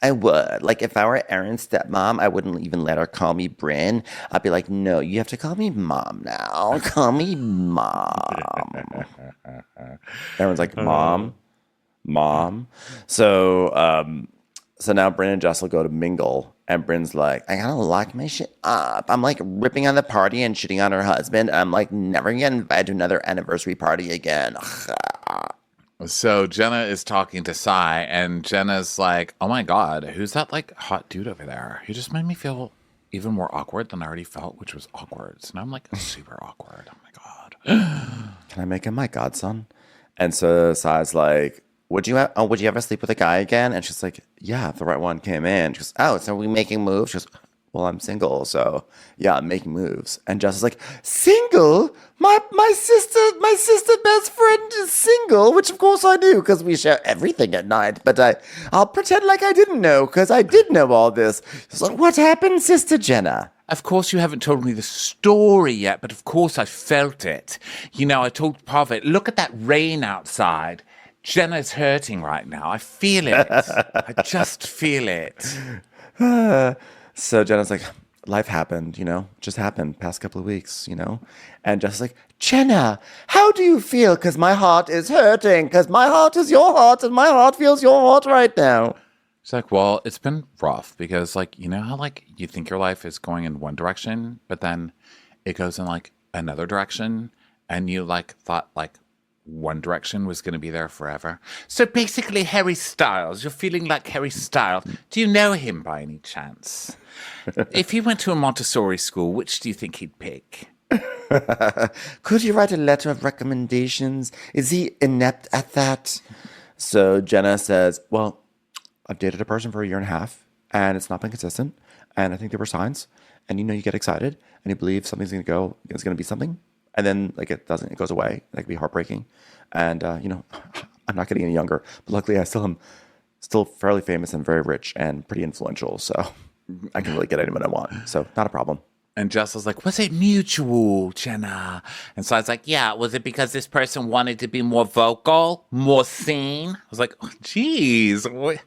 I would. Like, if I were Aaron's stepmom, I wouldn't even let her call me Bryn. I'd be like, no, you have to call me Mom now. Call me Mom. Aaron's like, Mom. So now Bryn and Jess will go to mingle. And Bryn's like, I gotta lock my shit up. I'm like ripping on the party and shitting on her husband. I'm like never gonna invite to another anniversary party again. So Jenna is talking to Sai, and Jenna's like, oh my God, who's that, like, hot dude over there? He just made me feel even more awkward than I already felt, which was awkward. So now I'm, like, super awkward. Oh my God. Can I make him my godson? And so Sai's like, would you ever sleep with a guy again? And she's like, yeah, if the right one came in. She goes, oh, so are we making moves? She goes, well, I'm single, so yeah, I'm making moves. And Jess is like, single? My sister best friend is single, which of course I do, because we share everything at night. But I'll pretend like I didn't know, because I did know all this. So what happened, Sister Jenna? Of course, you haven't told me the story yet, but of course I felt it. You know, I told Prophet, look at that rain outside. Jenna's hurting right now. I feel it. I just feel it. So Jenna's like, life happened, you know, just happened past couple of weeks, you know. And Jess is like, Jenna, how do you feel? Because my heart is hurting. Because my heart is your heart, and my heart feels your heart right now. She's like, well, it's been rough because, like, you know how, like, you think your life is going in one direction, but then it goes in, like, another direction, and you, like, thought, like, one direction was going to be there forever. So basically, Harry Styles. You're feeling like Harry Styles. Do you know him by any chance? If he went to a Montessori school, which do you think he'd pick? Could you write a letter of recommendations? Is he inept at that? So Jenna says, well, I've dated a person for 1.5 years, and it's not been consistent. And I think there were signs. And you know, you get excited, and you believe something's going to be something. And then, like, it doesn't, it goes away. That can be heartbreaking. And, you know, I'm not getting any younger. But luckily, I still am fairly famous and very rich and pretty influential. So I can really get anyone I want. So not a problem. And Jess was like, was it mutual, Jenna? And so I was like, yeah, was it because this person wanted to be more vocal, more seen? I was like, oh, geez, what?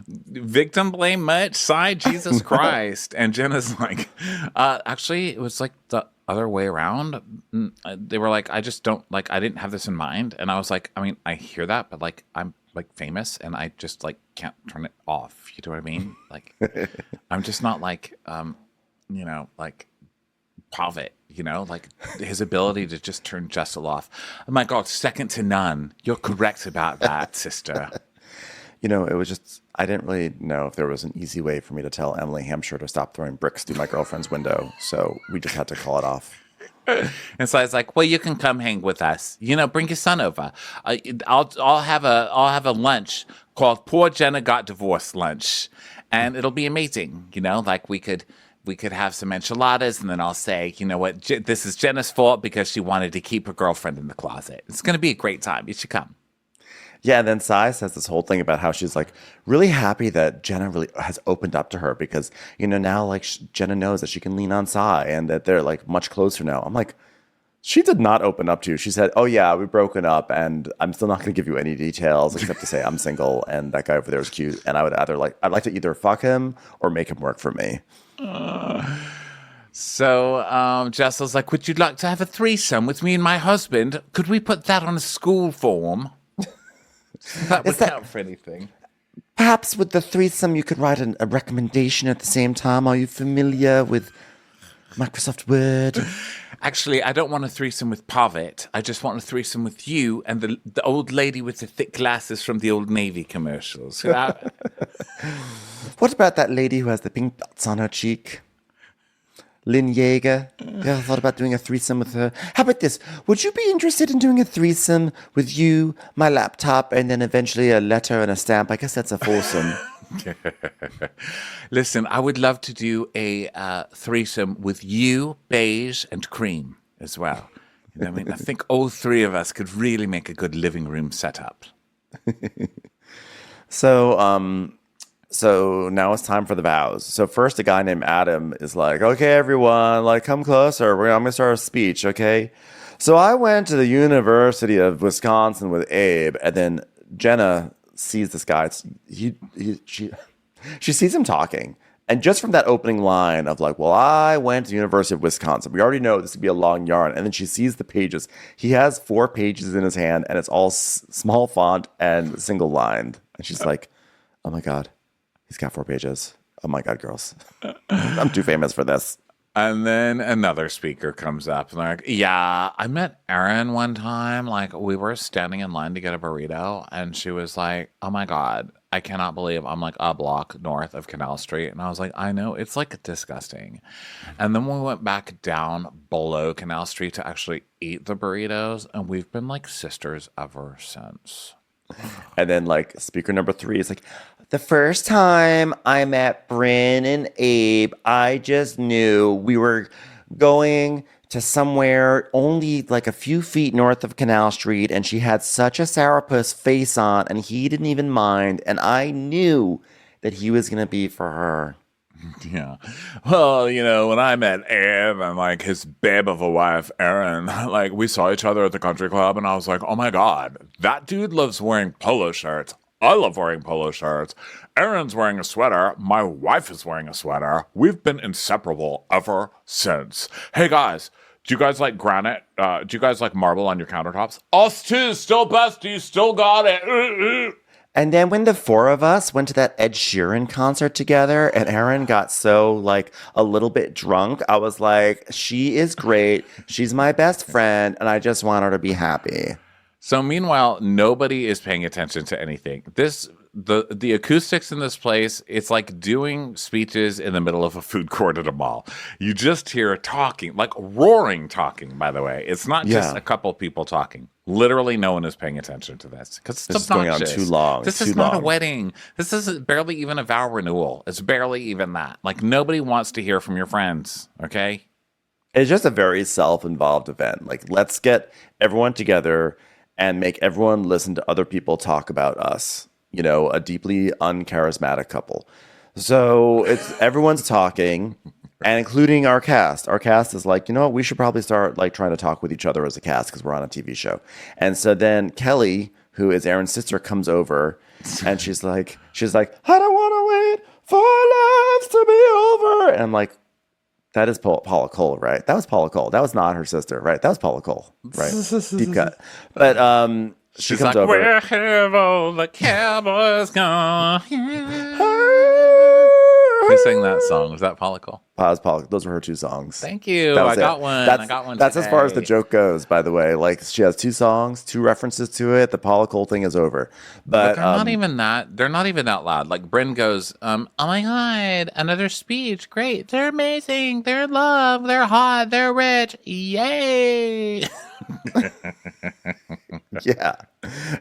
Victim blame much? Side, Jesus Christ. And Jenna's like, actually, it was like the other way around. They were like, I just don't, like, I didn't have this in mind. And I was like, I mean, I hear that, but, like, I'm, like, famous and I just, like, can't turn it off. You know what I mean? Like, I'm just not, like, you know, like, Prophet, you know, like, his ability to just turn Jessel off. Oh my God, second to none. You're correct about that, sister. You know, it was just, I didn't really know if there was an easy way for me to tell Emily Hampshire to stop throwing bricks through my girlfriend's window. So we just had to call it off. And so I was like, well, you can come hang with us. You know, bring your son over. I'll have a lunch called Poor Jenna Got Divorced lunch. And it'll be amazing. You know, like we could have some enchiladas, and then I'll say, you know what, this is Jenna's fault because she wanted to keep her girlfriend in the closet. It's going to be a great time. You should come. Yeah, and then Sai says this whole thing about how she's like really happy that Jenna really has opened up to her because, now like Jenna knows that she can lean on Sai and that they're like much closer now. I'm like, she did not open up to you. She said, oh yeah, we've broken up and I'm still not going to give you any details except to say I'm single and that guy over there is cute. And I'd like to either fuck him or make him work for me. So Jessel's like, would you like to have a threesome with me and my husband? Could we put that on a school form? That would count for anything. Perhaps with the threesome, you could write a recommendation at the same time. Are you familiar with Microsoft Word? Actually, I don't want a threesome with Pavitt. I just want a threesome with you and the old lady with the thick glasses from the old Navy commercials. What about that lady who has the pink dots on her cheek? Lynn Yeager. Yeah, I thought about doing a threesome with her. How about this? Would you be interested in doing a threesome with you, my laptop, and then eventually a letter and a stamp? I guess that's a foursome. Listen, I would love to do a threesome with you, Beige, and Cream as well. I mean, I think all three of us could really make a good living room setup. So now it's time for the vows. So first, a guy named Adam is like, okay, everyone, like, come closer. I'm going to start a speech, okay? So I went to the University of Wisconsin with Abe, and then Jenna sees this guy. She sees him talking. And just from that opening line of like, well, I went to the University of Wisconsin. We already know this could be a long yarn. And then she sees the pages. He has 4 pages in his hand, and it's all small font and single lined. And she's like, oh, my God. He's got 4 pages. Oh my God, girls. I'm too famous for this. And then another speaker comes up and they're like, yeah, I met Erin one time. Like, we were standing in line to get a burrito. And she was like, oh my God, I cannot believe I'm like a block north of Canal Street. And I was like, I know, it's like disgusting. And then we went back down below Canal Street to actually eat the burritos. And we've been like sisters ever since. And then like speaker number 3 is like, the first time I met Bryn and Abe, I just knew we were going to somewhere only like a few feet north of Canal Street, and she had such a sourpuss face on, and he didn't even mind, and I knew that he was going to be for her. Yeah. Well, when I met Abe and like his babe of a wife, Erin, like we saw each other at the country club and I was like, oh my God, that dude loves wearing polo shirts. I love wearing polo shirts. Erin's wearing a sweater. My wife is wearing a sweater. We've been inseparable ever since. Hey guys, do you guys like granite? Do you guys like marble on your countertops? Us too, still besties, still got it. And then when the 4 of us went to that Ed Sheeran concert together and Erin got so like a little bit drunk, I was like, she is great. She's my best friend. And I just want her to be happy. So meanwhile, nobody is paying attention to anything. The acoustics in this place, it's like doing speeches in the middle of a food court at a mall. You just hear talking, like roaring talking, by the way. It's not just a couple people talking. Literally no one is paying attention to this because it's going on too long. This is not a wedding. This is barely even a vow renewal. It's barely even that. Like nobody wants to hear from your friends, okay? It's just a very self-involved event. Like let's get everyone together and make everyone listen to other people talk about us. A deeply uncharismatic couple. So everyone's talking, and including our cast. Our cast is like, we should probably start like trying to talk with each other as a cast because we're on a TV show. And so then Kelly, who is Erin's sister, comes over, and she's like, I don't want to wait for lives to be over. And I'm like, that is Paula Cole, right? That was Paula Cole. That was not her sister, right? That was Paula Cole, right? Deep cut. But she comes over. Where have all the cowboys gone? Who sang that song? Was that Paula Cole? Paula. Those were her 2 songs. Thank you. I got one. That's as far as the joke goes, by the way. Like she has 2 songs, 2 references to it. The Paula Cole thing is over. But they're not even that. They're not even that loud. Like Bryn goes, "Oh my God, another speech! Great! They're amazing! They're in love! They're hot! They're rich! Yay!" Yeah,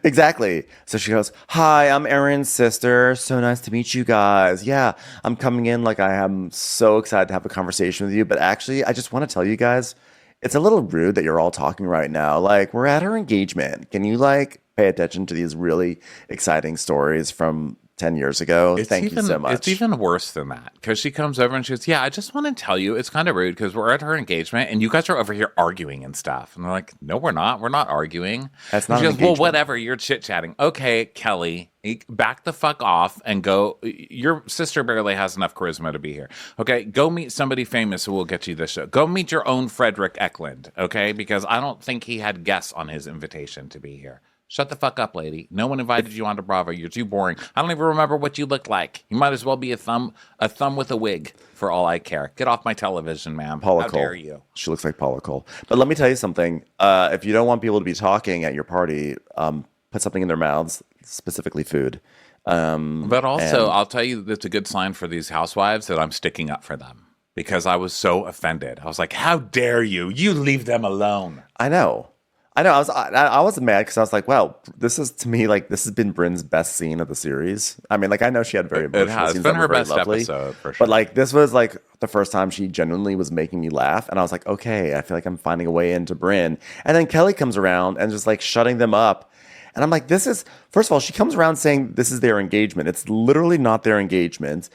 exactly. So she goes, hi, I'm Erin's sister. So nice to meet you guys. Yeah, I'm coming in like I am so excited to have a conversation with you. But actually, I just want to tell you guys, it's a little rude that you're all talking right now. Like, we're at her engagement. Can you, like, pay attention to these really exciting stories from 10 years ago. Thank you so much. It's even worse than that because she comes over and she goes, yeah, I just want to tell you, it's kind of rude because we're at her engagement and you guys are over here arguing and stuff. And they're like, no, we're not. We're not arguing. That's not she an goes, well, engagement. whatever. You're chit-chatting. Okay, Kelly, back the fuck off and go. Your sister barely has enough charisma to be here. Okay, go meet somebody famous who will get you this show. Go meet your own Frederick Eklund, okay? Because I don't think he had guests on his invitation to be here. Shut the fuck up, lady. No one invited you onto Bravo. You're too boring. I don't even remember what you looked like. You might as well be a thumb with a wig for all I care. Get off my television, ma'am. Paula How Cole. dare you? She looks like Paula Cole. But let me tell you something. If you don't want people to be talking at your party, put something in their mouths, specifically food. But also, I'll tell you that's a good sign for these housewives that I'm sticking up for them because I was so offended. I was like, how dare you? You leave them alone. I know. I was mad because I was like, wow, this is to me like this has been Bryn's best scene of the series. I mean, like I know she had very emotional scenes. It's been her best lovely, episode for sure. But like this was like the first time she genuinely was making me laugh, and I was like, okay, I feel like I'm finding a way into Bryn. And then Kelly comes around and just like shutting them up. And I'm like, this is, first of all, she comes around saying this is their engagement. It's literally not their engagement.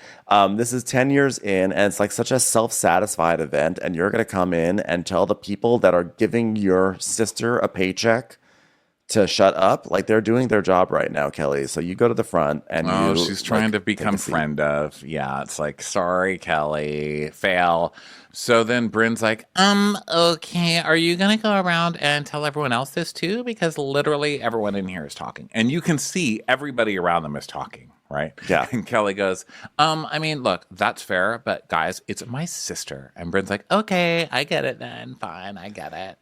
This is 10 years in, and it's like such a self-satisfied event. And you're going to come in and tell the people that are giving your sister a paycheck to shut up. Like they're doing their job right now, Kelly. So you go to the front and she's trying to become friend of. Yeah, it's like, sorry, Kelly, fail. So then Bryn's like, okay, are you going to go around and tell everyone else this too? Because literally everyone in here is talking. And you can see everybody around them is talking, right? Yeah. And Kelly goes, I mean, look, that's fair, but guys, it's my sister. And Bryn's like, okay, I get it then. Fine, I get it.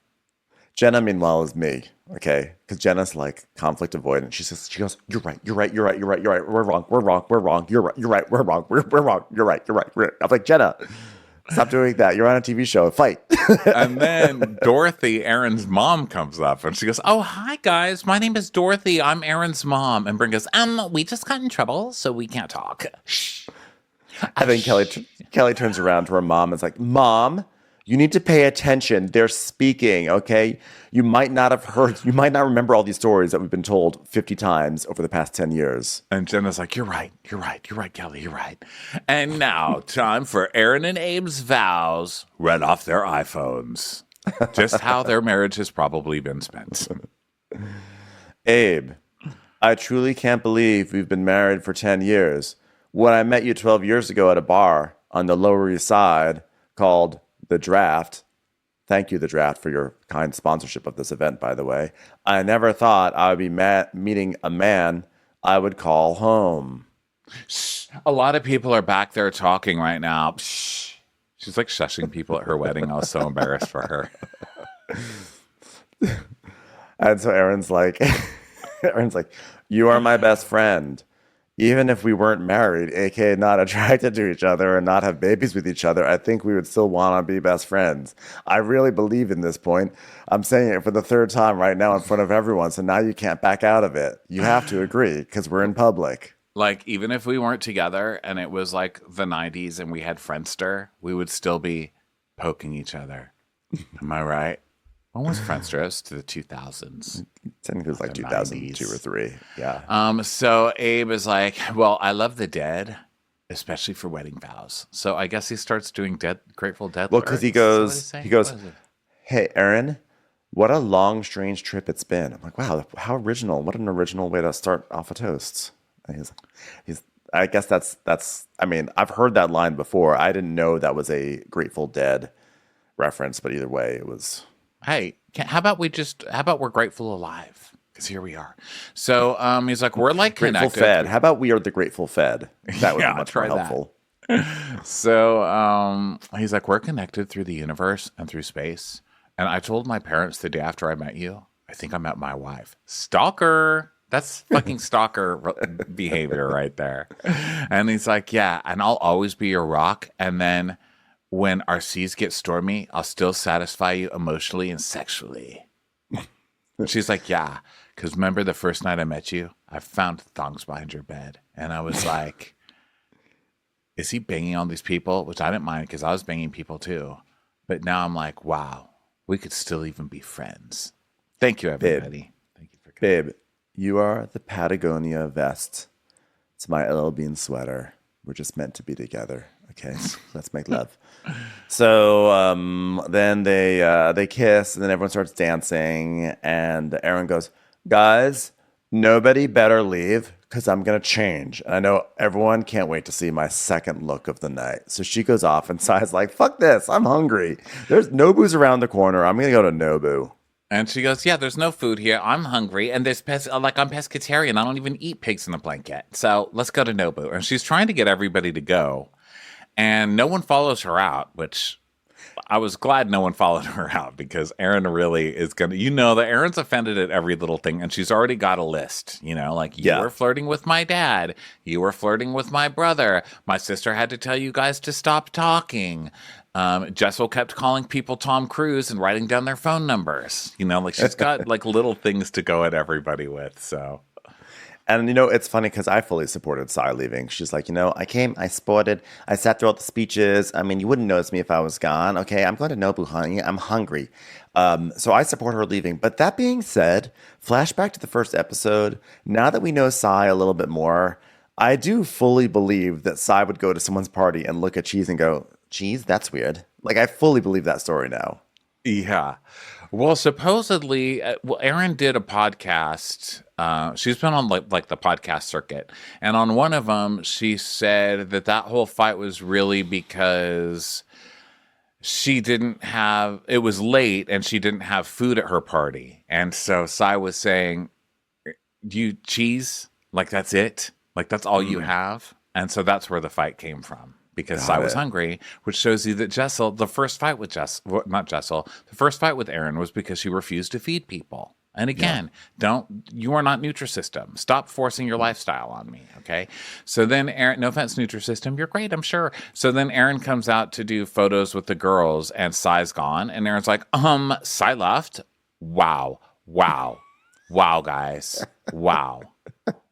Jenna, meanwhile, is me, okay? Because Jenna's like conflict avoidant. She goes, you're right. We're wrong. You're right. We're wrong. We're wrong. You're right. I'm like, Jenna, stop doing that. You're on a TV show. Fight. And then Dorothy, Aaron's mom, comes up and she goes, oh, hi, guys. My name is Dorothy. I'm Aaron's mom. And Bryn goes, we just got in trouble, so we can't talk. Shh. And then Kelly turns around to her mom and is like, Mom, you need to pay attention. They're speaking, okay? You might not remember all these stories that we've been told 50 times over the past 10 years. And Jenna's like, you're right, Kelly, you're right. And now, time for Aaron and Abe's vows read off their iPhones. Just how their marriage has probably been spent. Abe, I truly can't believe we've been married for 10 years. When I met you 12 years ago at a bar on the Lower East Side called The Draft. Thank you, The Draft, for your kind sponsorship of this event, by the way. I never thought I would be meeting a man I would call home. Shh. A lot of people are back there talking right now. Shh. She's like shushing people at her wedding. I was so embarrassed for her. And so Aaron's like, you are my best friend. Even if we weren't married, aka not attracted to each other and not have babies with each other, I think we would still want to be best friends. I really believe in this point. I'm saying it for the third time right now in front of everyone, so now you can't back out of it. You have to agree, because we're in public. Like, even if we weren't together and it was like the 90s and we had Friendster, we would still be poking each other. Am I right? When was Friendster? It was to the 2000s. I think it was like 2002 or 3. Yeah. So Abe is like, well, I love the Dead, especially for wedding vows. So I guess he starts doing Grateful Dead. Well, because he goes, hey, Aaron, what a long, strange trip it's been. I'm like, wow, how original. What an original way to start off a toast. And I guess that's, I mean, I've heard that line before. I didn't know that was a Grateful Dead reference, but either way, it was... Hey, how about we're grateful alive? Because here we are. So he's like, we're like Grateful connected. Fed. How about we are the Grateful Fed? That would be much more helpful. So he's like, we're connected through the universe and through space. And I told my parents the day after I met you, I think I met my wife. Stalker. That's fucking stalker behavior right there. And he's like, yeah, and I'll always be your rock. And then when our seas get stormy, I'll still satisfy you emotionally and sexually. She's like, yeah, because remember the first night I met you? I found thongs behind your bed. And I was like, is he banging on these people? Which I didn't mind because I was banging people too. But now I'm like, wow, we could still even be friends. Thank you, everybody. Thank you for coming. Babe, You are the Patagonia vest. It's my LL Bean sweater. We're just meant to be together. Okay, let's make love. So then they kiss, and then everyone starts dancing. And Aaron goes, guys, nobody better leave because I'm going to change. And I know everyone can't wait to see my second look of the night. So she goes off, and Sai's like, fuck this. I'm hungry. There's Nobu's around the corner. I'm going to go to Nobu. And she goes, yeah, there's no food here. I'm hungry. And there's I'm pescatarian. I don't even eat pigs in a blanket. So let's go to Nobu. And she's trying to get everybody to go. And no one follows her out, which I was glad no one followed her out because Aaron really is going to, that Aaron's offended at every little thing. And she's already got a list, like you were flirting with my dad. You were flirting with my brother. My sister had to tell you guys to stop talking. Jessel kept calling people Tom Cruise and writing down their phone numbers. She's got little things to go at everybody with. So, and it's funny because I fully supported Sai leaving. She's like, I came, I sported, I sat through all the speeches. I mean, you wouldn't notice me if I was gone. Okay, I'm going to Nobu, honey. I'm hungry. So I support her leaving. But that being said, flashback to the first episode. Now that we know Sai a little bit more, I do fully believe that Sai would go to someone's party and look at Cheese and go, Cheese, that's weird. I fully believe that story now. Yeah. Well, supposedly, Erin did a podcast. She's been on the podcast circuit. And on one of them, she said that whole fight was really because it was late and she didn't have food at her party. And so Sai was saying, Cheese? That's it? That's all you have? And so that's where the fight came from. Because Sai was hungry, which shows you that the first fight with Aaron was because she refused to feed people. And again, you are not Nutrisystem. Stop forcing your lifestyle on me, okay? So then Aaron, no offense, Nutrisystem, you're great, I'm sure. So then Aaron comes out to do photos with the girls, and Sai's gone. And Aaron's like, Sai left? Wow, guys. Wow,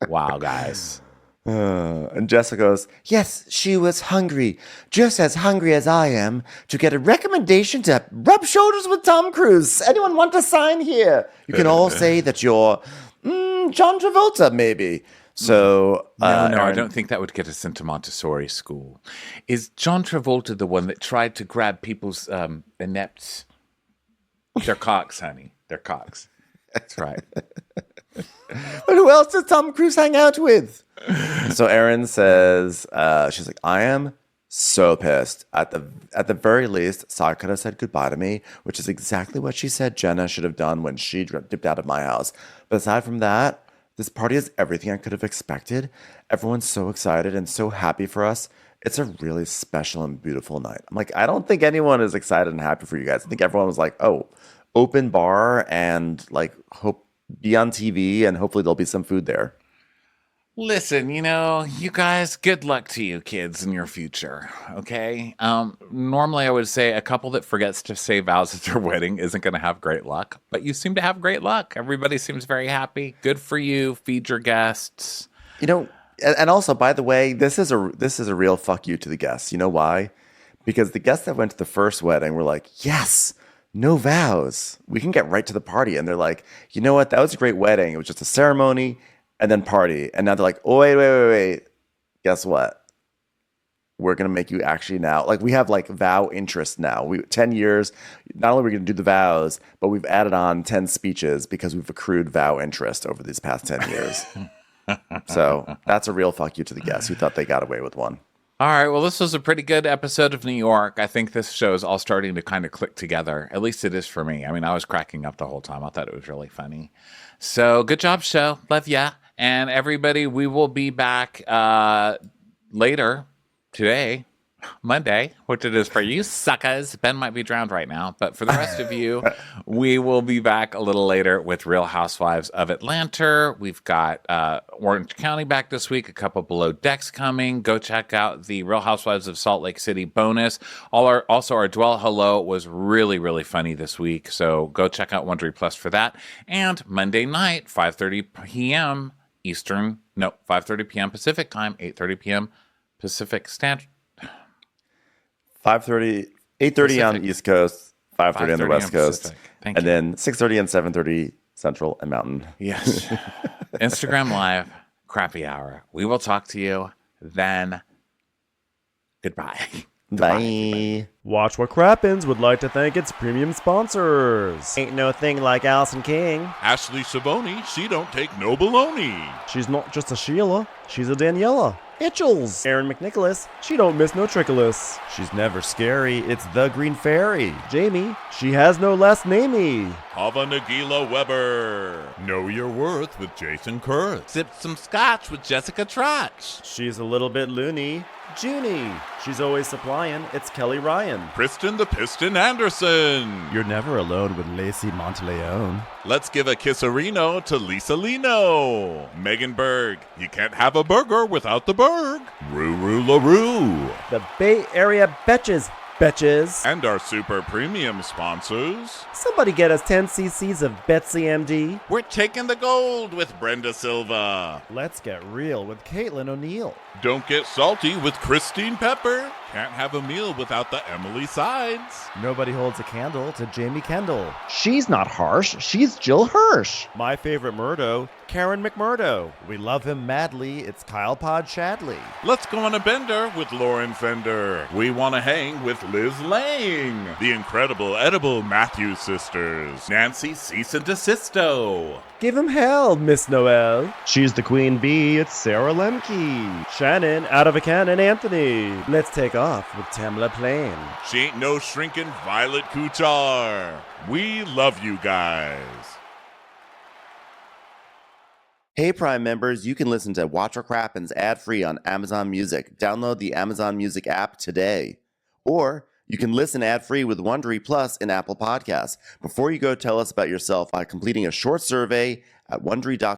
guys. And Jessica goes, yes, she was hungry, just as hungry as I am, to get a recommendation to rub shoulders with Tom Cruise. Anyone want to sign here? You can all say that you're John Travolta, maybe. So no, I don't think that would get us into Montessori school. Is John Travolta the one that tried to grab people's inepts? They're cocks, honey. They're cocks. That's right. But who else does Tom Cruise hang out with? So Erin says, she's like, I am so pissed. At the very least, Sai could have said goodbye to me, which is exactly what she said Jenna should have done when she dipped out of my house. But aside from that, this party is everything I could have expected. Everyone's so excited and so happy for us. It's a really special and beautiful night. I'm like, I don't think anyone is excited and happy for you guys. I think everyone was like, oh, open bar and hope be on TV and hopefully there'll be some food there. Listen, you guys, good luck to you kids in your future, okay? Normally I would say a couple that forgets to say vows at their wedding isn't going to have great luck, but you seem to have great luck. Everybody seems very happy. Good for you. Feed your guests. And also, by the way, this is a real fuck you to the guests. You know why? Because the guests that went to the first wedding were like, yes, no vows. We can get right to the party. And they're like, you know what? That was a great wedding. It was just a ceremony and then party. And now they're like, oh, wait. Guess what? We're going to make you actually now. We have vow interest now. 10 years. Not only are we going to do the vows, but we've added on 10 speeches because we've accrued vow interest over these past 10 years. So that's a real fuck you to the guests who thought they got away with one. All right, well, this was a pretty good episode of New York. I think this show is all starting to kind of click together. At least it is for me. I mean, I was cracking up the whole time. I thought it was really funny. So good job, show. Love ya. And everybody, we will be back later today, Monday, which it is for you suckers. Ben might be drowned right now, but for the rest of you, we will be back a little later with Real Housewives of Atlanta. We've got Orange County back this week, a couple Below Decks coming. Go check out the Real Housewives of Salt Lake City bonus. Also, our Dwell Hello was really, really funny this week, so go check out Wondery Plus for that. And Monday night, 5:30 p.m. Eastern, 5:30 p.m. Pacific time, 8:30 p.m. Pacific Standard. 8:30 on the East Coast, 5:30 on the West Coast, and then 6:30 and 7:30 Central, and Mountain. Yes. Instagram Live, Crappie Hour. We will talk to you then. Goodbye. Bye. Watch What Crappens would like to thank its premium sponsors. Ain't no thing like Allison King. Ashley Savoni, she don't take no baloney. She's not just a Sheila, she's a Daniela. Itchels. Aaron McNicholas, she don't miss no trickolas. She's never scary, it's the Green Fairy. Jamie, she has no last namey. Hava Nagila Weber. Know your worth with Jason Kurth. Sip some scotch with Jessica Trotch. She's a little bit loony. Junie, she's always supplying. It's Kelly Ryan. Kristen the Piston Anderson. You're never alone with Lacey Monteleone. Let's give a kisserino to Lisa Lino. Megan Berg. You can't have a burger without the Berg. Ruru LaRue. The Bay Area Betches. Betches. And our super premium sponsors. Somebody get us 10 cc's of Betsy MD. We're taking the gold with Brenda Silva. Let's get real with Caitlin O'Neill. Don't get salty with Christine Pepper. Can't have a meal without the Emily Sides. Nobody holds a candle to Jamie Kendall. She's not harsh, she's Jill Hirsch. My favorite Murdo, Karen McMurdo. We love him madly, it's Kyle Pod Shadley. Let's go on a bender with Lauren Fender. We want to hang with Liz Lang. The incredible edible Matthews sisters. Nancy Cease and Desisto. Give him hell, Miss Noel. She's the queen bee, it's Sarah Lemke. Shannon, out of a cannon, Anthony. Let's take off with Tamla Plain. She ain't no shrinking Violet Kuchar. We love you guys. Hey, Prime members, you can listen to Watch What Crappens ad-free on Amazon Music. Download the Amazon Music app today. Or you can listen ad-free with Wondery Plus in Apple Podcasts. Before you go, tell us about yourself by completing a short survey at Wondery.com.